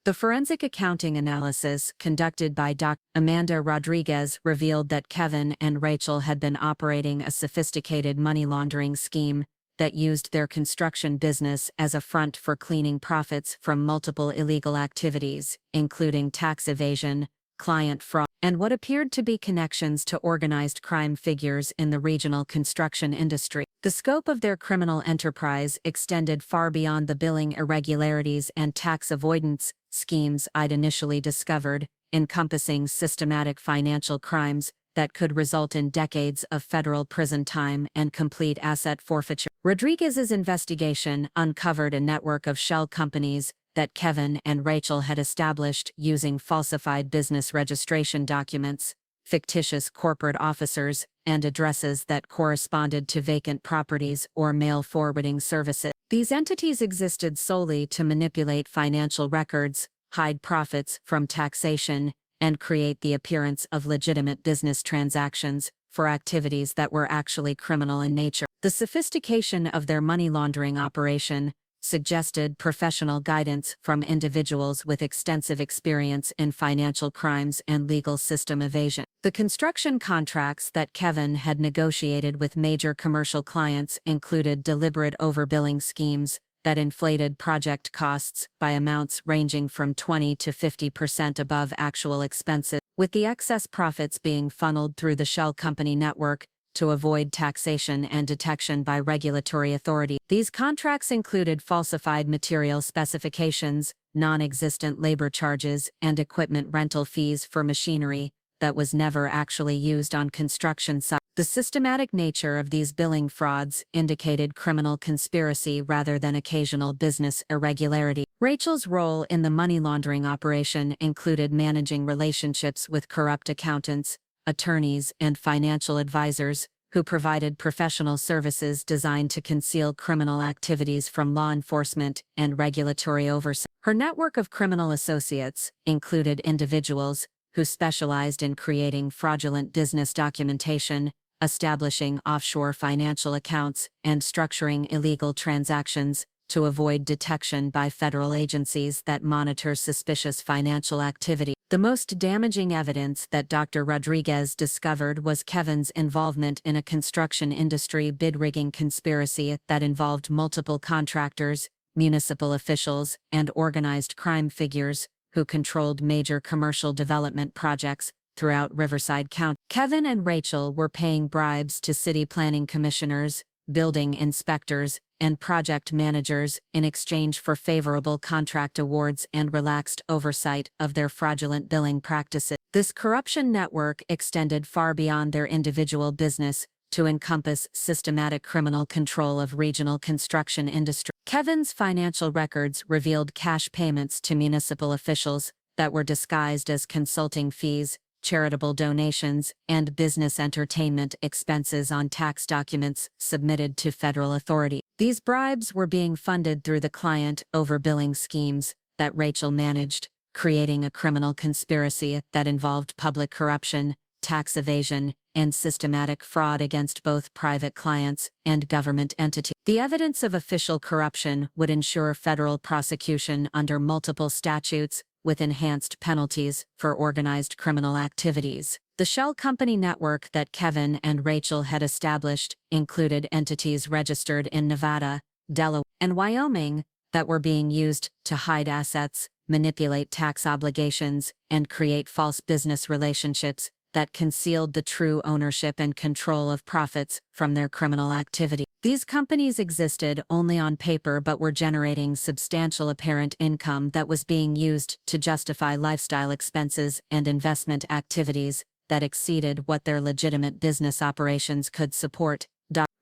The forensic accounting analysis conducted by Dr. Amanda Rodriguez revealed that Kevin and Rachel had been operating a sophisticated money laundering scheme that used their construction business as a front for cleaning profits from multiple illegal activities, including tax evasion, client fraud, and what appeared to be connections to organized crime figures in the regional construction industry. The scope of their criminal enterprise extended far beyond the billing irregularities and tax avoidance schemes I'd initially discovered, encompassing systematic financial crimes that could result in decades of federal prison time and complete asset forfeiture. Rodriguez's investigation uncovered a network of shell companies that Kevin and Rachel had established using falsified business registration documents, fictitious corporate officers, and addresses that corresponded to vacant properties or mail forwarding services. These entities existed solely to manipulate financial records, hide profits from taxation, and create the appearance of legitimate business transactions for activities that were actually criminal in nature. The sophistication of their money laundering operation suggested professional guidance from individuals with extensive experience in financial crimes and legal system evasion. The construction contracts that Kevin had negotiated with major commercial clients included deliberate overbilling schemes that inflated project costs by amounts ranging from 20 to 50% above actual expenses, with the excess profits being funneled through the shell company network to avoid taxation and detection by regulatory authority. These contracts included falsified material specifications, non-existent labor charges, and equipment rental fees for machinery that was never actually used on construction sites. The systematic nature of these billing frauds indicated criminal conspiracy rather than occasional business irregularity. Rachel's role in the money laundering operation included managing relationships with corrupt accountants, attorneys, and financial advisors who provided professional services designed to conceal criminal activities from law enforcement and regulatory oversight. Her network of criminal associates included individuals who specialized in creating fraudulent business documentation, establishing offshore financial accounts, and structuring illegal transactions to avoid detection by federal agencies that monitor suspicious financial activity. The most damaging evidence that Dr. Rodriguez discovered was Kevin's involvement in a construction industry bid rigging conspiracy that involved multiple contractors, municipal officials, and organized crime figures who controlled major commercial development projects throughout Riverside County. Kevin and Rachel were paying bribes to city planning commissioners, building inspectors, and project managers in exchange for favorable contract awards and relaxed oversight of their fraudulent billing practices. This corruption network extended far beyond their individual business to encompass systematic criminal control of regional construction industry. Kevin's financial records revealed cash payments to municipal officials that were disguised as consulting fees, charitable donations, and business entertainment expenses on tax documents submitted to federal authorities. These bribes were being funded through the client overbilling schemes that Rachel managed, creating a criminal conspiracy that involved public corruption, tax evasion, and systematic fraud against both private clients and government entities. The evidence of official corruption would ensure federal prosecution under multiple statutes, with enhanced penalties for organized criminal activities. The shell company network that Kevin and Rachel had established included entities registered in Nevada, Delaware, and Wyoming that were being used to hide assets, manipulate tax obligations, and create false business relationships that concealed the true ownership and control of profits from their criminal activity. These companies existed only on paper but were generating substantial apparent income that was being used to justify lifestyle expenses and investment activities that exceeded what their legitimate business operations could support.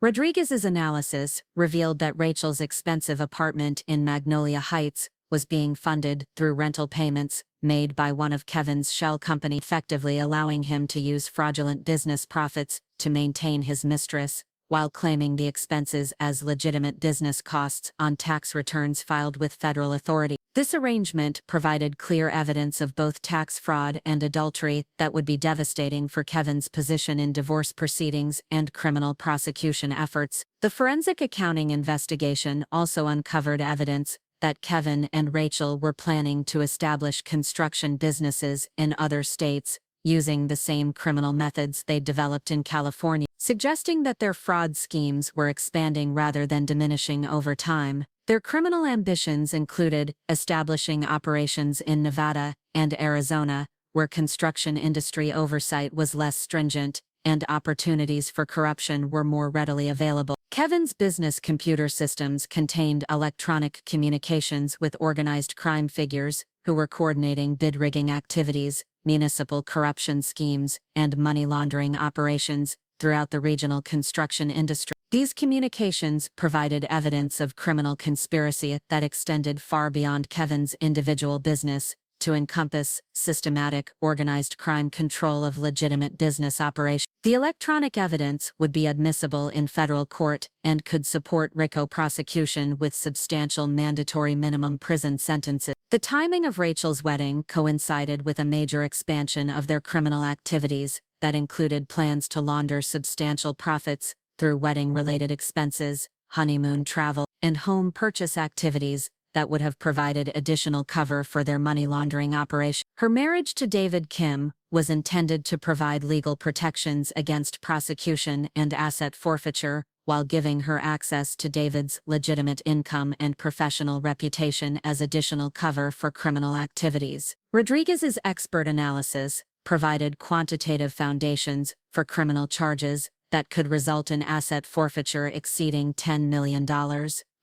Rodriguez's analysis revealed that Rachel's expensive apartment in Magnolia Heights was being funded through rental payments made by one of Kevin's shell company, effectively allowing him to use fraudulent business profits to maintain his mistress, while claiming the expenses as legitimate business costs on tax returns filed with federal authorities. This arrangement provided clear evidence of both tax fraud and adultery that would be devastating for Kevin's position in divorce proceedings and criminal prosecution efforts. The forensic accounting investigation also uncovered evidence that Kevin and Rachel were planning to establish construction businesses in other states, using the same criminal methods they developed in California, suggesting that their fraud schemes were expanding rather than diminishing over time. Their criminal ambitions included establishing operations in Nevada and Arizona, where construction industry oversight was less stringent, and opportunities for corruption were more readily available. Kevin's business computer systems contained electronic communications with organized crime figures who were coordinating bid rigging activities, municipal corruption schemes, and money laundering operations throughout the regional construction industry. These communications provided evidence of criminal conspiracy that extended far beyond Kevin's individual business to encompass systematic, organized crime control of legitimate business operations. The electronic evidence would be admissible in federal court and could support RICO prosecution with substantial mandatory minimum prison sentences. The timing of Rachel's wedding coincided with a major expansion of their criminal activities that included plans to launder substantial profits through wedding-related expenses, honeymoon travel, and home purchase activities that would have provided additional cover for their money laundering operation. Her marriage to David Kim was intended to provide legal protections against prosecution and asset forfeiture, while giving her access to David's legitimate income and professional reputation as additional cover for criminal activities. Rodriguez's expert analysis provided quantitative foundations for criminal charges that could result in asset forfeiture exceeding $10 million.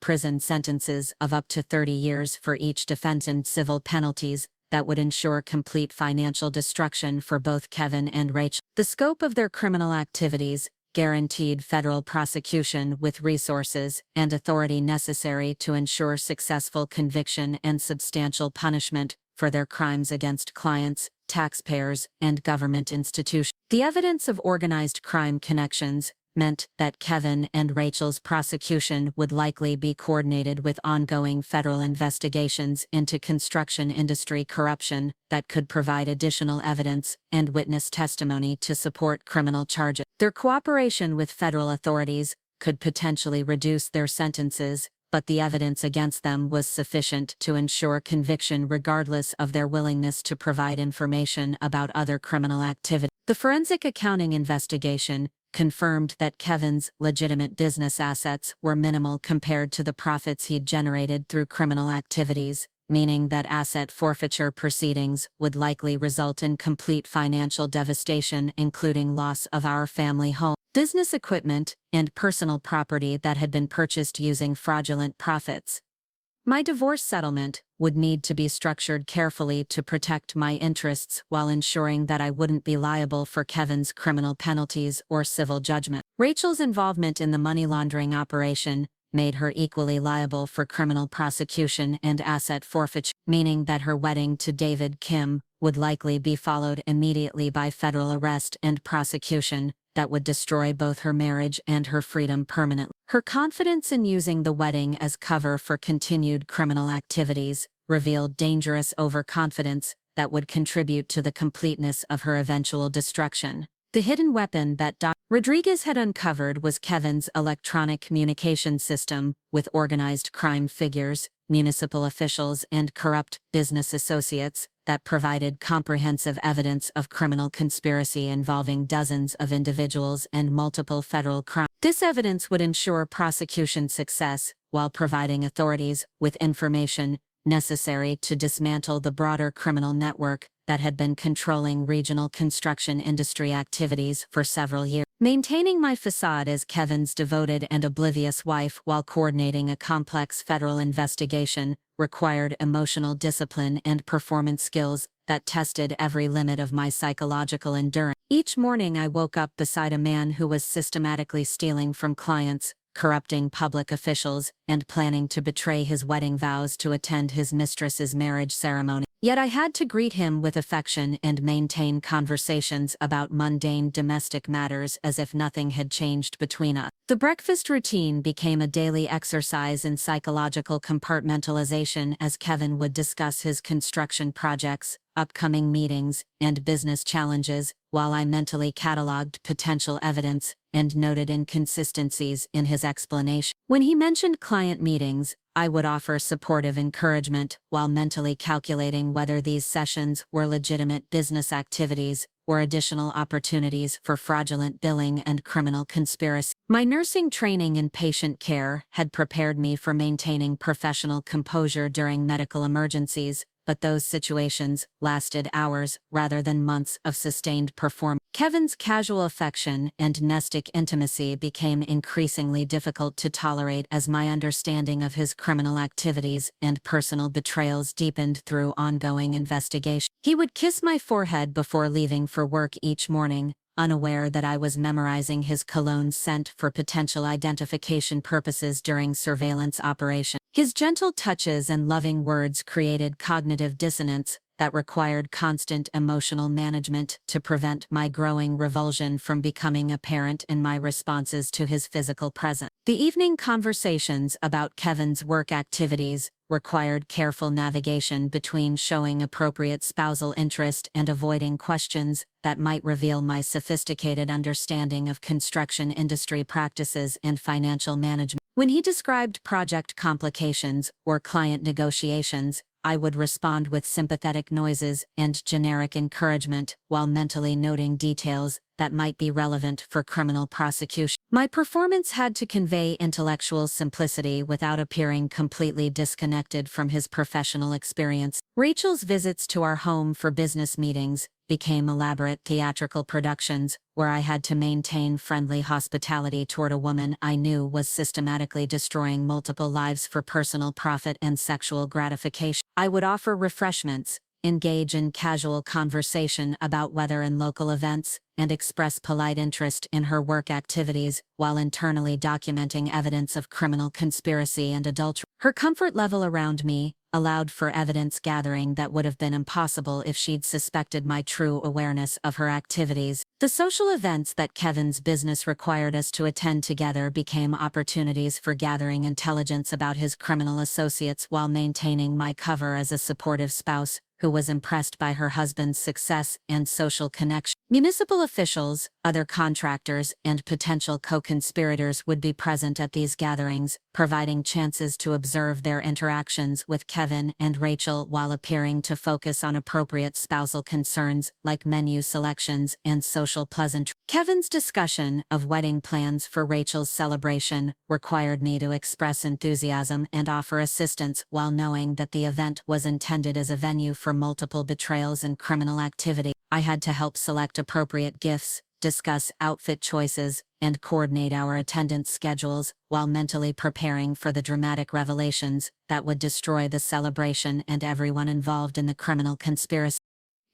Prison sentences of up to 30 years for each defendant, civil penalties that would ensure complete financial destruction for both Kevin and Rachel. The scope of their criminal activities guaranteed federal prosecution with resources and authority necessary to ensure successful conviction and substantial punishment for their crimes against clients, taxpayers, and government institutions. The evidence of organized crime connections meant that Kevin and Rachel's prosecution would likely be coordinated with ongoing federal investigations into construction industry corruption that could provide additional evidence and witness testimony to support criminal charges. Their cooperation with federal authorities could potentially reduce their sentences, but the evidence against them was sufficient to ensure conviction regardless of their willingness to provide information about other criminal activity. The forensic accounting investigation confirmed that Kevin's legitimate business assets were minimal compared to the profits he'd generated through criminal activities, meaning that asset forfeiture proceedings would likely result in complete financial devastation, including loss of our family home, business equipment, and personal property that had been purchased using fraudulent profits. My divorce settlement would need to be structured carefully to protect my interests while ensuring that I wouldn't be liable for Kevin's criminal penalties or civil judgment. Rachel's involvement in the money laundering operation made her equally liable for criminal prosecution and asset forfeiture, meaning that her wedding to David Kim would likely be followed immediately by federal arrest and prosecution that would destroy both her marriage and her freedom permanently. Her confidence in using the wedding as cover for continued criminal activities revealed dangerous overconfidence that would contribute to the completeness of her eventual destruction. The hidden weapon that Dr. Rodriguez had uncovered was Kevin's electronic communication system with organized crime figures, municipal officials, and corrupt business associates that provided comprehensive evidence of criminal conspiracy involving dozens of individuals and multiple federal crimes. This evidence would ensure prosecution success while providing authorities with information necessary to dismantle the broader criminal network that had been controlling regional construction industry activities for several years. Maintaining my facade as Kevin's devoted and oblivious wife while coordinating a complex federal investigation required emotional discipline and performance skills that tested every limit of my psychological endurance. Each morning I woke up beside a man who was systematically stealing from clients, corrupting public officials, and planning to betray his wedding vows to attend his mistress's marriage ceremony. Yet I had to greet him with affection and maintain conversations about mundane domestic matters as if nothing had changed between us. The breakfast routine became a daily exercise in psychological compartmentalization as Kevin would discuss his construction projects, upcoming meetings, and business challenges, while I mentally cataloged potential evidence and noted inconsistencies in his explanation. When he mentioned client meetings, I would offer supportive encouragement while mentally calculating whether these sessions were legitimate business activities or additional opportunities for fraudulent billing and criminal conspiracy. My nursing training in patient care had prepared me for maintaining professional composure during medical emergencies, but those situations lasted hours rather than months of sustained performance. Kevin's casual affection and nestic intimacy became increasingly difficult to tolerate as my understanding of his criminal activities and personal betrayals deepened through ongoing investigation. He would kiss my forehead before leaving for work each morning, unaware that I was memorizing his cologne scent for potential identification purposes during surveillance operation. His gentle touches and loving words created cognitive dissonance that required constant emotional management to prevent my growing revulsion from becoming apparent in my responses to his physical presence. The evening conversations about Kevin's work activities required careful navigation between showing appropriate spousal interest and avoiding questions that might reveal my sophisticated understanding of construction industry practices and financial management. When he described project complications or client negotiations, I would respond with sympathetic noises and generic encouragement while mentally noting details that might be relevant for criminal prosecution. My performance had to convey intellectual simplicity without appearing completely disconnected from his professional experience. Rachel's visits to our home for business meetings became elaborate theatrical productions where I had to maintain friendly hospitality toward a woman I knew was systematically destroying multiple lives for personal profit and sexual gratification. I would offer refreshments, engage in casual conversation about weather and local events, and express polite interest in her work activities while internally documenting evidence of criminal conspiracy and adultery. Her comfort level around me allowed for evidence gathering that would have been impossible if she'd suspected my true awareness of her activities. The social events that Kevin's business required us to attend together became opportunities for gathering intelligence about his criminal associates while maintaining my cover as a supportive spouse, who was impressed by her husband's success and social connection. Municipal officials, other contractors, and potential co-conspirators would be present at these gatherings, providing chances to observe their interactions with Kevin and Rachel while appearing to focus on appropriate spousal concerns like menu selections and social pleasantries. Kevin's discussion of wedding plans for Rachel's celebration required me to express enthusiasm and offer assistance while knowing that the event was intended as a venue for multiple betrayals and criminal activity. I had to help select appropriate gifts, discuss outfit choices, and coordinate our attendance schedules while mentally preparing for the dramatic revelations that would destroy the celebration and everyone involved in the criminal conspiracy.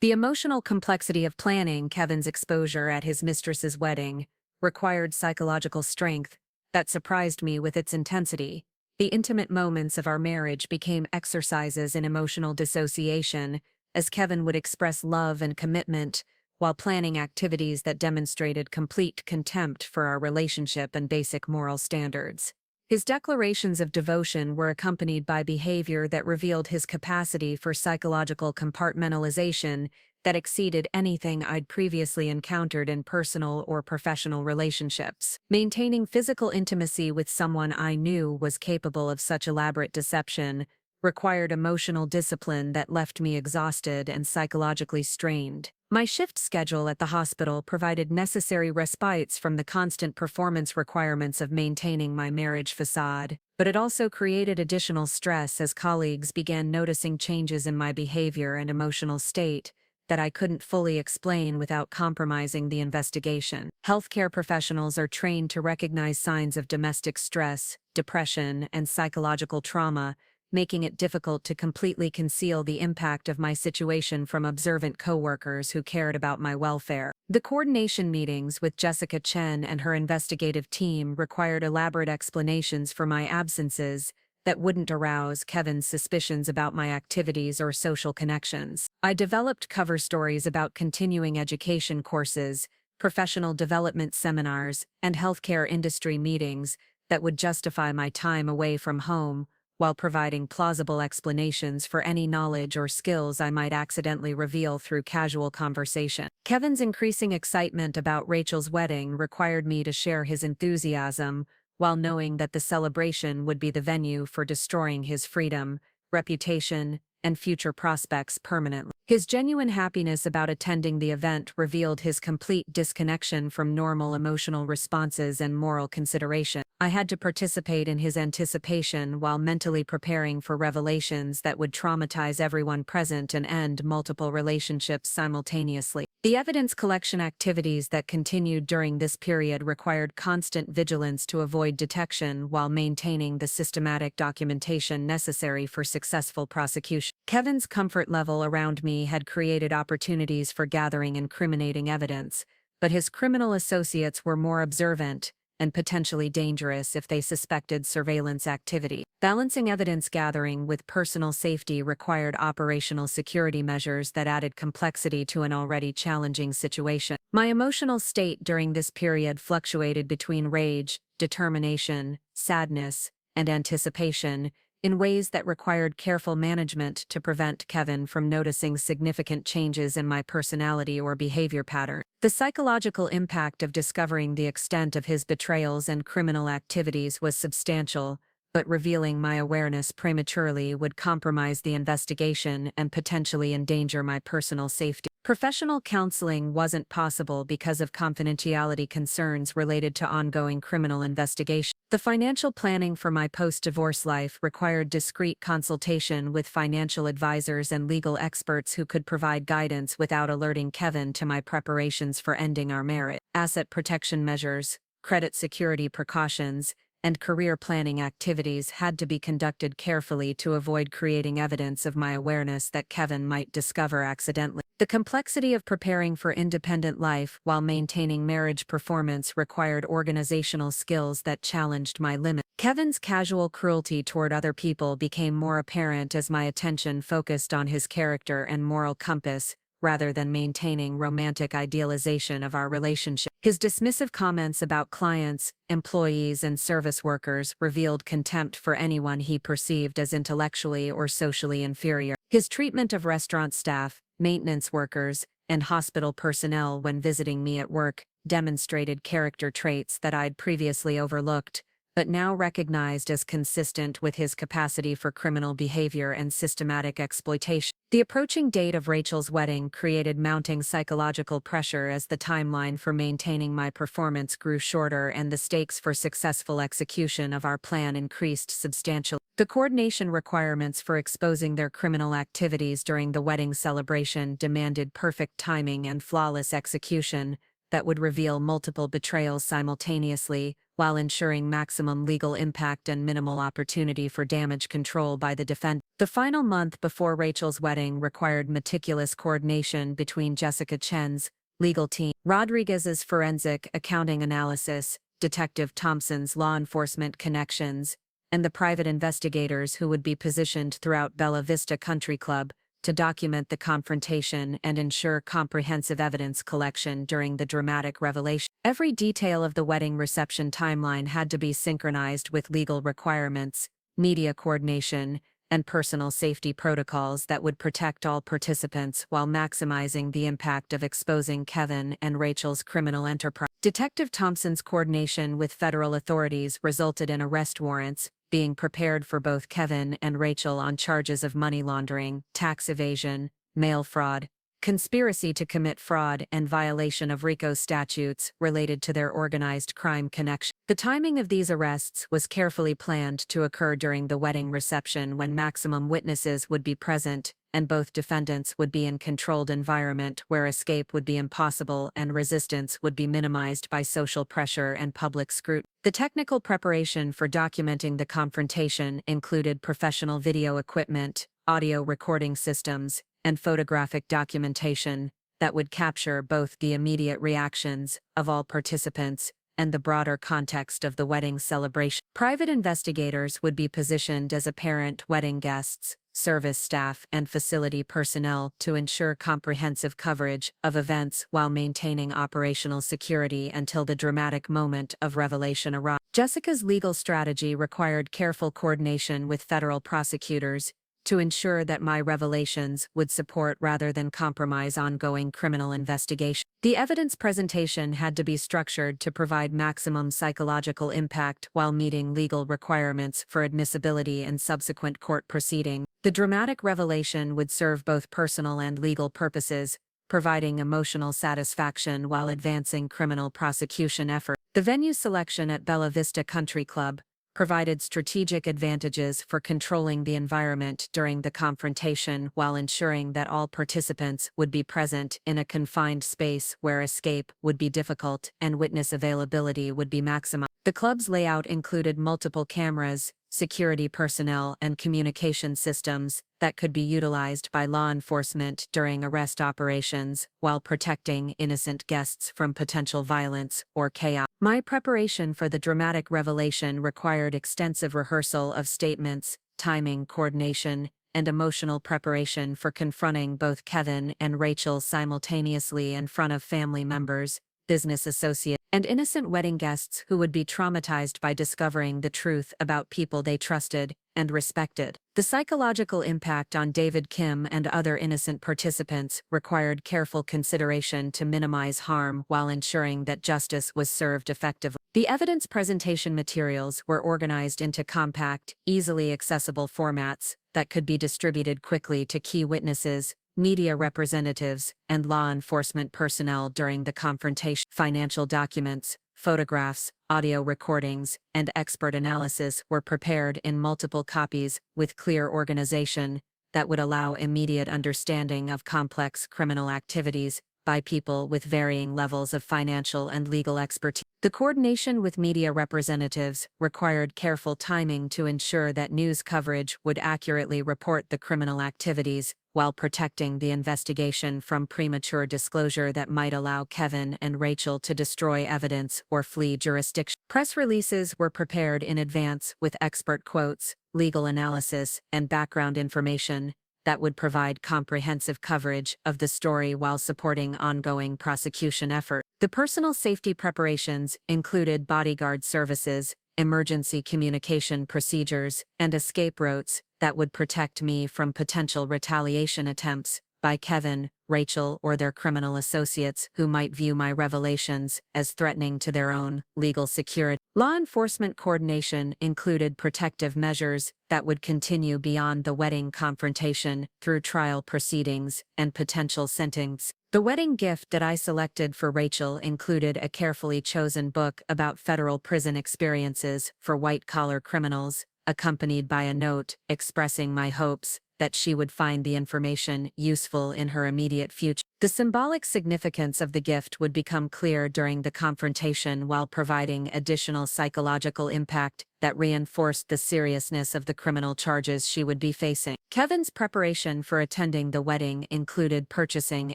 The emotional complexity of planning Kevin's exposure at his mistress's wedding required psychological strength that surprised me with its intensity. The intimate moments of our marriage became exercises in emotional dissociation, as Kevin would express love and commitment while planning activities that demonstrated complete contempt for our relationship and basic moral standards. His declarations of devotion were accompanied by behavior that revealed his capacity for psychological compartmentalization that exceeded anything I'd previously encountered in personal or professional relationships. Maintaining physical intimacy with someone I knew was capable of such elaborate deception required emotional discipline that left me exhausted and psychologically strained. My shift schedule at the hospital provided necessary respites from the constant performance requirements of maintaining my marriage facade, but it also created additional stress as colleagues began noticing changes in my behavior and emotional state that I couldn't fully explain without compromising the investigation. Healthcare professionals are trained to recognize signs of domestic stress, depression, and psychological trauma, making it difficult to completely conceal the impact of my situation from observant coworkers who cared about my welfare. The coordination meetings with Jessica Chen and her investigative team required elaborate explanations for my absences that wouldn't arouse Kevin's suspicions about my activities or social connections. I developed cover stories about continuing education courses, professional development seminars, and healthcare industry meetings that would justify my time away from home, while providing plausible explanations for any knowledge or skills I might accidentally reveal through casual conversation. Kevin's increasing excitement about Rachel's wedding required me to share his enthusiasm, while knowing that the celebration would be the venue for destroying his freedom, reputation, and future prospects permanently. His genuine happiness about attending the event revealed his complete disconnection from normal emotional responses and moral consideration. I had to participate in his anticipation while mentally preparing for revelations that would traumatize everyone present and end multiple relationships simultaneously. The evidence collection activities that continued during this period required constant vigilance to avoid detection while maintaining the systematic documentation necessary for successful prosecution. Kevin's comfort level around me had created opportunities for gathering incriminating evidence, but his criminal associates were more observant and potentially dangerous if they suspected surveillance activity. Balancing evidence gathering with personal safety required operational security measures that added complexity to an already challenging situation. My emotional state during this period fluctuated between rage, determination, sadness, and anticipation, in ways that required careful management to prevent Kevin from noticing significant changes in my personality or behavior pattern. The psychological impact of discovering the extent of his betrayals and criminal activities was substantial, but revealing my awareness prematurely would compromise the investigation and potentially endanger my personal safety. Professional counseling wasn't possible because of confidentiality concerns related to ongoing criminal investigation. The financial planning for my post-divorce life required discreet consultation with financial advisors and legal experts who could provide guidance without alerting Kevin to my preparations for ending our marriage. Asset protection measures, credit security precautions, and career planning activities had to be conducted carefully to avoid creating evidence of my awareness that Kevin might discover accidentally. The complexity of preparing for independent life while maintaining marriage performance required organizational skills that challenged my limits. Kevin's casual cruelty toward other people became more apparent as my attention focused on his character and moral compass, rather than maintaining romantic idealization of our relationship. His dismissive comments about clients, employees, and service workers revealed contempt for anyone he perceived as intellectually or socially inferior. His treatment of restaurant staff, maintenance workers, and hospital personnel when visiting me at work demonstrated character traits that I'd previously overlooked, but now recognized as consistent with his capacity for criminal behavior and systematic exploitation. The approaching date of Rachel's wedding created mounting psychological pressure as the timeline for maintaining my performance grew shorter and the stakes for successful execution of our plan increased substantially. The coordination requirements for exposing their criminal activities during the wedding celebration demanded perfect timing and flawless execution that would reveal multiple betrayals simultaneously, while ensuring maximum legal impact and minimal opportunity for damage control by the defendant. The final month before Rachel's wedding required meticulous coordination between Jessica Chen's legal team, Rodriguez's forensic accounting analysis, Detective Thompson's law enforcement connections, and the private investigators who would be positioned throughout Bella Vista Country Club to document the confrontation and ensure comprehensive evidence collection during the dramatic revelation. Every detail of the wedding reception timeline had to be synchronized with legal requirements, media coordination, and personal safety protocols that would protect all participants while maximizing the impact of exposing Kevin and Rachel's criminal enterprise. Detective Thompson's coordination with federal authorities resulted in arrest warrants being prepared for both Kevin and Rachel on charges of money laundering, tax evasion, mail fraud, conspiracy to commit fraud, and violation of RICO statutes related to their organized crime connection. The timing of these arrests was carefully planned to occur during the wedding reception when maximum witnesses would be present, and both defendants would be in controlled environment where escape would be impossible and resistance would be minimized by social pressure and public scrutiny. The technical preparation for documenting the confrontation included professional video equipment, audio recording systems, and photographic documentation that would capture both the immediate reactions of all participants and the broader context of the wedding celebration. Private investigators would be positioned as apparent wedding guests, service staff, and facility personnel to ensure comprehensive coverage of events while maintaining operational security until the dramatic moment of revelation arrived. Jessica's legal strategy required careful coordination with federal prosecutors to ensure that my revelations would support rather than compromise ongoing criminal investigation. The evidence presentation had to be structured to provide maximum psychological impact while meeting legal requirements for admissibility and subsequent court proceeding. The dramatic revelation would serve both personal and legal purposes, providing emotional satisfaction while advancing criminal prosecution efforts. The venue selection at Bella Vista Country Club provided strategic advantages for controlling the environment during the confrontation while ensuring that all participants would be present in a confined space where escape would be difficult and witness availability would be maximized. The club's layout included multiple cameras, security personnel, and communication systems that could be utilized by law enforcement during arrest operations while protecting innocent guests from potential violence or chaos. My preparation for the dramatic revelation required extensive rehearsal of statements, timing, coordination, and emotional preparation for confronting both Kevin and Rachel simultaneously in front of family members, business associates, and innocent wedding guests who would be traumatized by discovering the truth about people they trusted and respected. The psychological impact on David Kim and other innocent participants required careful consideration to minimize harm while ensuring that justice was served effectively. The evidence presentation materials were organized into compact, easily accessible formats that could be distributed quickly to key witnesses, media representatives, and law enforcement personnel during the confrontation. Financial documents, photographs, audio recordings, and expert analysis were prepared in multiple copies with clear organization that would allow immediate understanding of complex criminal activities by people with varying levels of financial and legal expertise. The coordination with media representatives required careful timing to ensure that news coverage would accurately report the criminal activities while protecting the investigation from premature disclosure that might allow Kevin and Rachel to destroy evidence or flee jurisdiction. Press releases were prepared in advance with expert quotes, legal analysis, and background information that would provide comprehensive coverage of the story while supporting ongoing prosecution efforts. The personal safety preparations included bodyguard services, emergency communication procedures, and escape routes that would protect me from potential retaliation attempts by Kevin, Rachel, or their criminal associates who might view my revelations as threatening to their own legal security. Law enforcement coordination included protective measures that would continue beyond the wedding confrontation through trial proceedings and potential sentencing. The wedding gift that I selected for Rachel included a carefully chosen book about federal prison experiences for white-collar criminals, accompanied by a note expressing my hopes that she would find the information useful in her immediate future. The symbolic significance of the gift would become clear during the confrontation while providing additional psychological impact that reinforced the seriousness of the criminal charges she would be facing. Kevin's preparation for attending the wedding included purchasing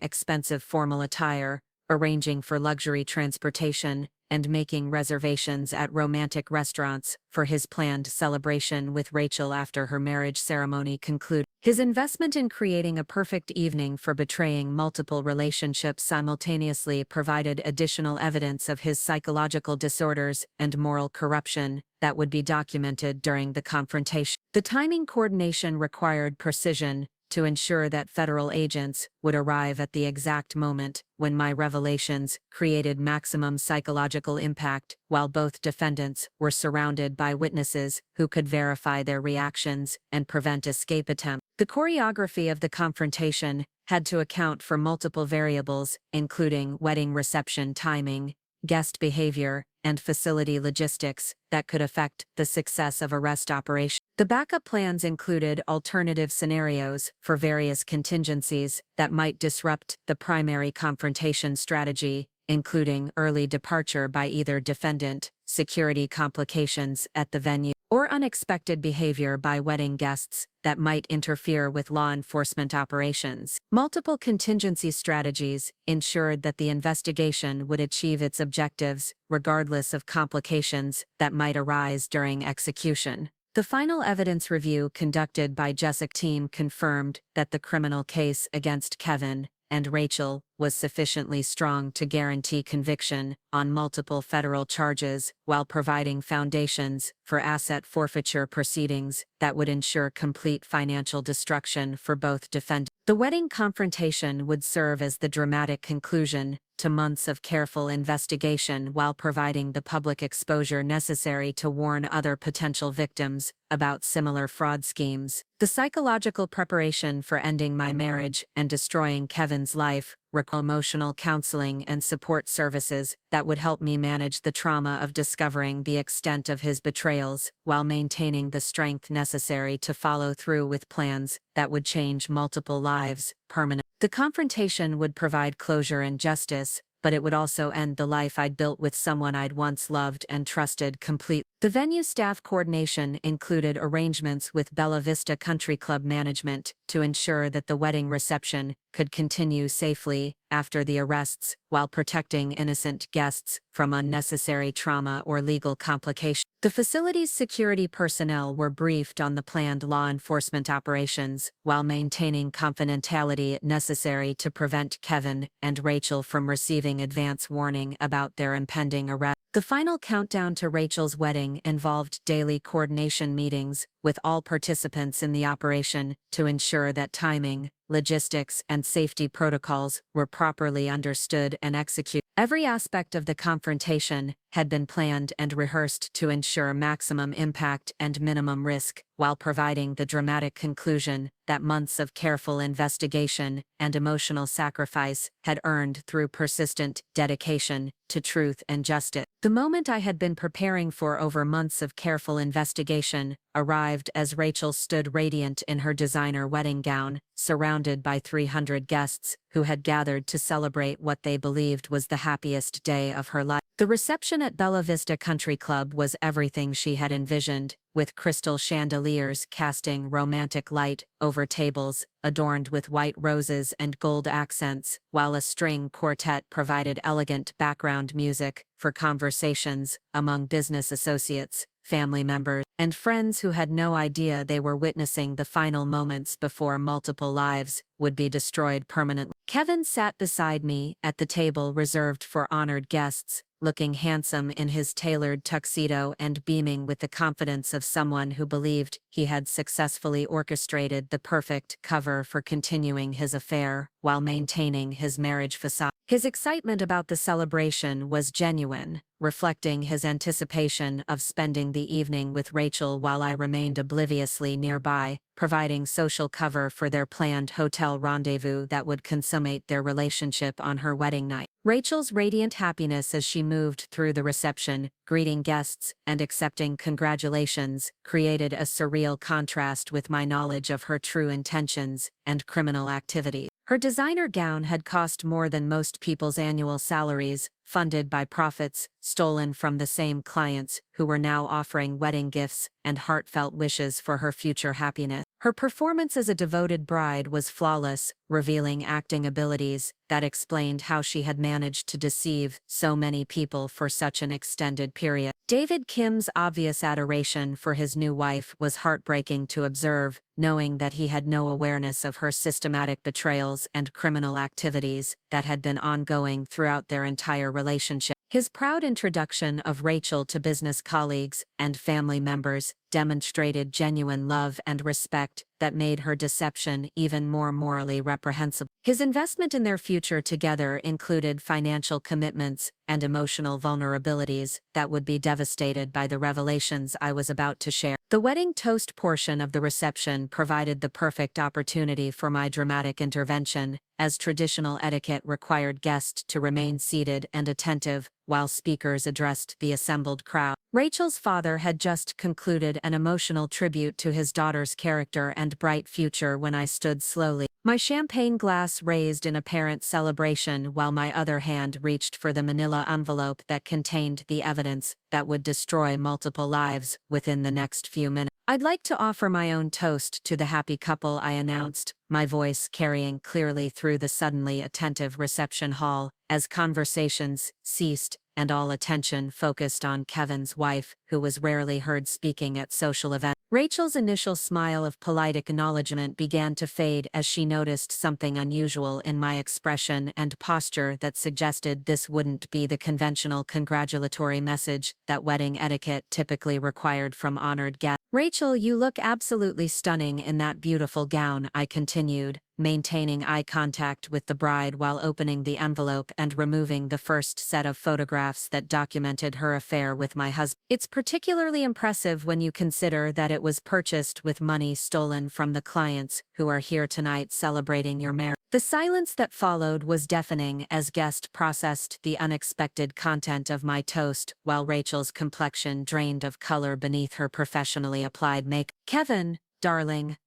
expensive formal attire, arranging for luxury transportation, and making reservations at romantic restaurants for his planned celebration with Rachel after her marriage ceremony concluded. His investment in creating a perfect evening for betraying multiple relationships simultaneously provided additional evidence of his psychological disorders and moral corruption that would be documented during the confrontation. The timing coordination required precision to ensure that federal agents would arrive at the exact moment when my revelations created maximum psychological impact, while both defendants were surrounded by witnesses who could verify their reactions and prevent escape attempts. The choreography of the confrontation had to account for multiple variables, including wedding reception timing, guest behavior, and facility logistics that could affect the success of arrest operations. The backup plans included alternative scenarios for various contingencies that might disrupt the primary confrontation strategy, including early departure by either defendant, security complications at the venue, or unexpected behavior by wedding guests that might interfere with law enforcement operations. Multiple contingency strategies ensured that the investigation would achieve its objectives, regardless of complications that might arise during execution. The final evidence review conducted by Jessica's team confirmed that the criminal case against Kevin and Rachel was sufficiently strong to guarantee conviction on multiple federal charges while providing foundations for asset forfeiture proceedings that would ensure complete financial destruction for both defendants. The wedding confrontation would serve as the dramatic conclusion to months of careful investigation while providing the public exposure necessary to warn other potential victims about similar fraud schemes. The psychological preparation for ending my marriage and destroying Kevin's life required emotional counseling and support services that would help me manage the trauma of discovering the extent of his betrayals while maintaining the strength necessary to follow through with plans that would change multiple lives permanently. The confrontation would provide closure and justice, but it would also end the life I'd built with someone I'd once loved and trusted completely. The venue staff coordination included arrangements with Bella Vista Country Club management to ensure that the wedding reception could continue safely after the arrests while protecting innocent guests from unnecessary trauma or legal complications. The facility's security personnel were briefed on the planned law enforcement operations while maintaining confidentiality necessary to prevent Kevin and Rachel from receiving advance warning about their impending arrest. The final countdown to Rachel's wedding involved daily coordination meetings with all participants in the operation to ensure that timing, logistics, and safety protocols were properly understood and executed. Every aspect of the confrontation had been planned and rehearsed to ensure maximum impact and minimum risk, while providing the dramatic conclusion that months of careful investigation and emotional sacrifice had earned through persistent dedication to truth and justice. The moment I had been preparing for over months of careful investigation arrived as Rachel stood radiant in her designer wedding gown, surrounded by 300 guests who had gathered to celebrate what they believed was the happiest day of her life. The reception at Bella Vista Country Club was everything she had envisioned, with crystal chandeliers casting romantic light over tables adorned with white roses and gold accents, while a string quartet provided elegant background music for conversations among business associates, family members, and friends who had no idea they were witnessing the final moments before multiple lives would be destroyed permanently. Kevin sat beside me at the table reserved for honored guests, looking handsome in his tailored tuxedo and beaming with the confidence of someone who believed he had successfully orchestrated the perfect cover for continuing his affair while maintaining his marriage facade. His excitement about the celebration was genuine, reflecting his anticipation of spending the evening with Rachel while I remained obliviously nearby, providing social cover for their planned hotel rendezvous that would consummate their relationship on her wedding night. Rachel's radiant happiness as she moved through the reception, greeting guests and accepting congratulations, created a surreal contrast with my knowledge of her true intentions and criminal activity. Her designer gown had cost more than most people's annual salaries, funded by profits stolen from the same clients who were now offering wedding gifts and heartfelt wishes for her future happiness. Her performance as a devoted bride was flawless, revealing acting abilities that explained how she had managed to deceive so many people for such an extended period. David Kim's obvious adoration for his new wife was heartbreaking to observe, knowing that he had no awareness of her systematic betrayals and criminal activities that had been ongoing throughout their entire relationship. His proud introduction of Rachel to business colleagues and family members demonstrated genuine love and respect that made her deception even more morally reprehensible. His investment in their future together included financial commitments and emotional vulnerabilities that would be devastated by the revelations I was about to share. The wedding toast portion of the reception provided the perfect opportunity for my dramatic intervention, as traditional etiquette required guests to remain seated and attentive while speakers addressed the assembled crowd. Rachel's father had just concluded an emotional tribute to his daughter's character and bright future when I stood slowly, my champagne glass raised in apparent celebration while my other hand reached for the manila envelope that contained the evidence that would destroy multiple lives within the next few minutes. "I'd like to offer my own toast to the happy couple," I announced, my voice carrying clearly through the suddenly attentive reception hall, as conversations ceased and all attention focused on Kevin's wife, who was rarely heard speaking at social events. Rachel's initial smile of polite acknowledgement began to fade as she noticed something unusual in my expression and posture that suggested this wouldn't be the conventional congratulatory message that wedding etiquette typically required from honored guests. "Rachel, you look absolutely stunning in that beautiful gown," I continued, maintaining eye contact with the bride while opening the envelope and removing the first set of photographs that documented her affair with my husband. "It's particularly impressive when you consider that it was purchased with money stolen from the clients who are here tonight celebrating your marriage." The silence that followed was deafening as guests processed the unexpected content of my toast while Rachel's complexion drained of color beneath her professionally applied makeup. "Kevin, darling,"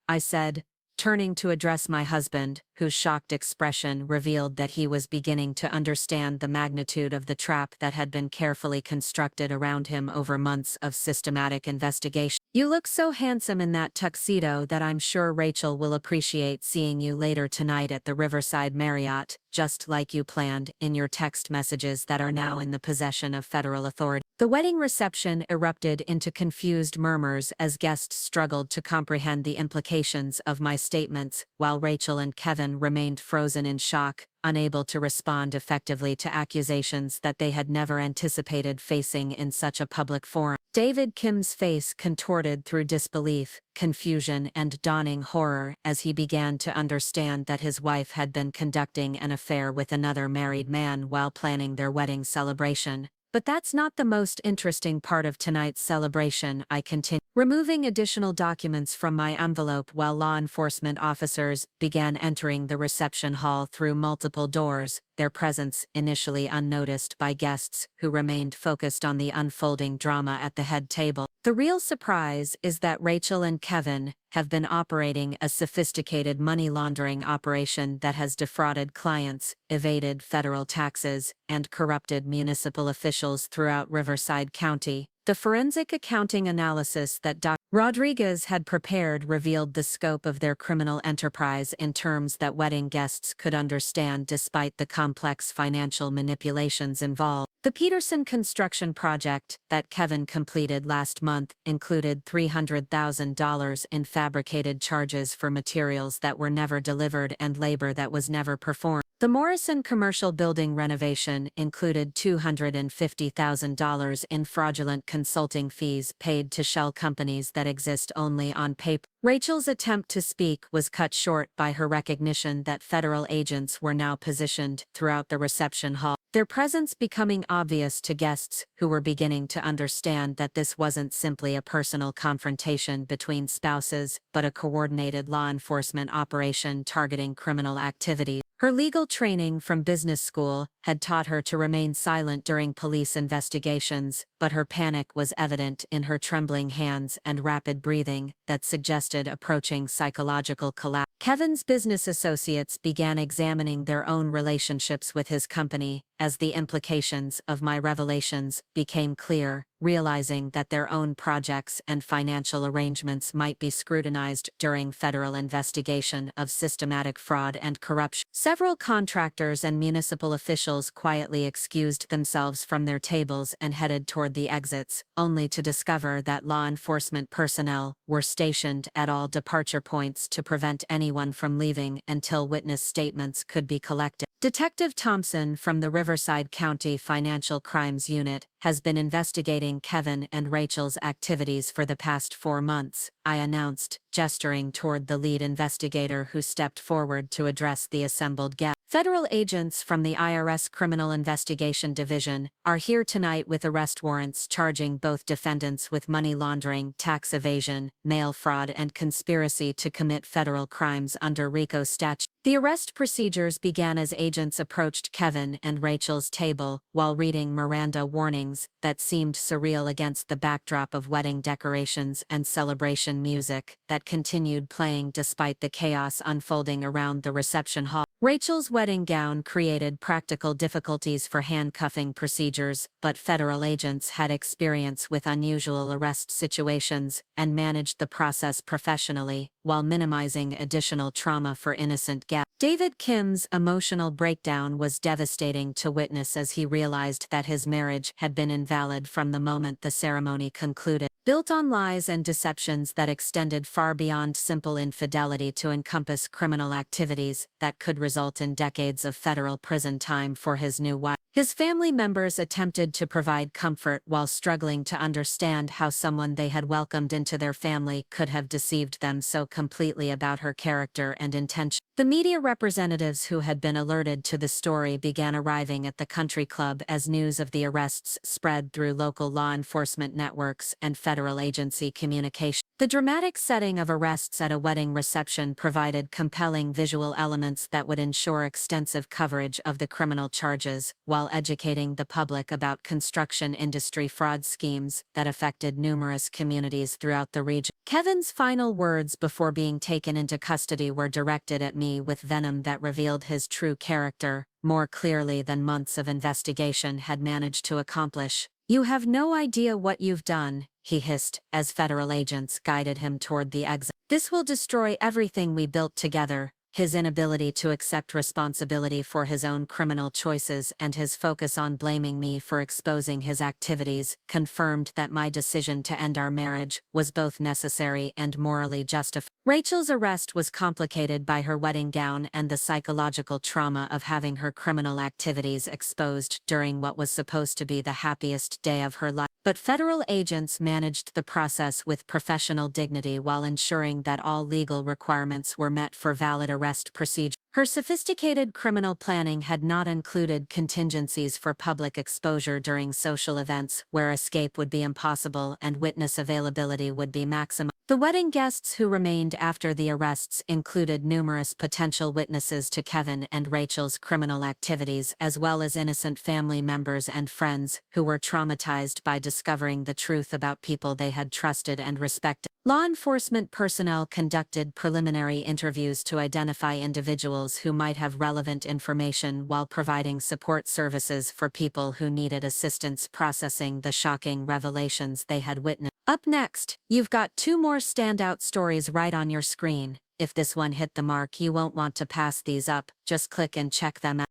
I said, turning to address my husband, whose shocked expression revealed that he was beginning to understand the magnitude of the trap that had been carefully constructed around him over months of systematic investigation. "You look so handsome in that tuxedo that I'm sure Rachel will appreciate seeing you later tonight at the Riverside Marriott, just like you planned in your text messages that are now in the possession of federal authorities." The wedding reception erupted into confused murmurs as guests struggled to comprehend the implications of my statements, while Rachel and Kevin remained frozen in shock, unable to respond effectively to accusations that they had never anticipated facing in such a public forum. David Kim's face contorted through disbelief, confusion, and dawning horror as he began to understand that his wife had been conducting an affair with another married man while planning their wedding celebration. "But that's not the most interesting part of tonight's celebration," I continued, removing additional documents from my envelope while law enforcement officers began entering the reception hall through multiple doors, their presence initially unnoticed by guests who remained focused on the unfolding drama at the head table. "The real surprise is that Rachel and Kevin have been operating a sophisticated money laundering operation that has defrauded clients, evaded federal taxes, and corrupted municipal officials throughout Riverside County," The forensic accounting analysis that Dr. Rodriguez had prepared revealed the scope of their criminal enterprise in terms that wedding guests could understand despite the complex financial manipulations involved. The Peterson construction project that Kevin completed last month included $300,000 in fabricated charges for materials that were never delivered and labor that was never performed. The Morrison commercial building renovation included $250,000 in fraudulent consulting fees paid to shell companies that exist only on paper. Rachel's attempt to speak was cut short by her recognition that federal agents were now positioned throughout the reception hall, their presence becoming obvious to guests who were beginning to understand that this wasn't simply a personal confrontation between spouses, but a coordinated law enforcement operation targeting criminal activity. Her legal training from business school had taught her to remain silent during police investigations, but her panic was evident in her trembling hands and rapid breathing that suggested approaching psychological collapse. Kevin's business associates began examining their own relationships with his company as the implications of my revelations became clear, realizing that their own projects and financial arrangements might be scrutinized during federal investigation of systematic fraud and corruption. Several contractors and municipal officials quietly excused themselves from their tables and headed toward the exits, only to discover that law enforcement personnel were stationed at all departure points to prevent anyone from leaving until witness statements could be collected. Detective Thompson from the Riverside County Financial Crimes Unit has been investigating Kevin and Rachel's activities for the past 4 months, I announced, gesturing toward the lead investigator who stepped forward to address the assembled guests. Federal agents from the IRS Criminal Investigation Division are here tonight with arrest warrants charging both defendants with money laundering, tax evasion, mail fraud, and conspiracy to commit federal crimes under RICO statute. The arrest procedures began as agents approached Kevin and Rachel's table while reading Miranda warnings that seemed surreal against the backdrop of wedding decorations and celebration music that continued playing despite the chaos unfolding around the reception hall. Rachel's wedding gown created practical difficulties for handcuffing procedures, but federal agents had experience with unusual arrest situations and managed the process professionally, while minimizing additional trauma for innocent guests. David Kim's emotional breakdown was devastating to witness as he realized that his marriage had been invalid from the moment the ceremony concluded. Built on lies and deceptions that extended far beyond simple infidelity to encompass criminal activities that could result in decades of federal prison time for his new wife. His family members attempted to provide comfort while struggling to understand how someone they had welcomed into their family could have deceived them so completely about her character and intention. The media representatives who had been alerted to the story began arriving at the country club as news of the arrests spread through local law enforcement networks and federal agency communication. The dramatic setting of arrests at a wedding reception provided compelling visual elements that would ensure extensive coverage of the criminal charges, while educating the public about construction industry fraud schemes that affected numerous communities throughout the region. Kevin's final words before being taken into custody were directed at me with venom that revealed his true character, more clearly than months of investigation had managed to accomplish. "You have no idea what you've done," he hissed, as federal agents guided him toward the exit. "This will destroy everything we built together." His inability to accept responsibility for his own criminal choices and his focus on blaming me for exposing his activities confirmed that my decision to end our marriage was both necessary and morally justified. Rachel's arrest was complicated by her wedding gown and the psychological trauma of having her criminal activities exposed during what was supposed to be the happiest day of her life. But federal agents managed the process with professional dignity while ensuring that all legal requirements were met for valid arrest procedure. Her sophisticated criminal planning had not included contingencies for public exposure during social events where escape would be impossible and witness availability would be maximum. The wedding guests who remained after the arrests included numerous potential witnesses to Kevin and Rachel's criminal activities, as well as innocent family members and friends who were traumatized by discovering the truth about people they had trusted and respected. Law enforcement personnel conducted preliminary interviews to identify individuals who might have relevant information while providing support services for people who needed assistance processing the shocking revelations they had witnessed. Up next, you've got 2 more standout stories right on your screen. If this one hit the mark, you won't want to pass these up, just click and check them out.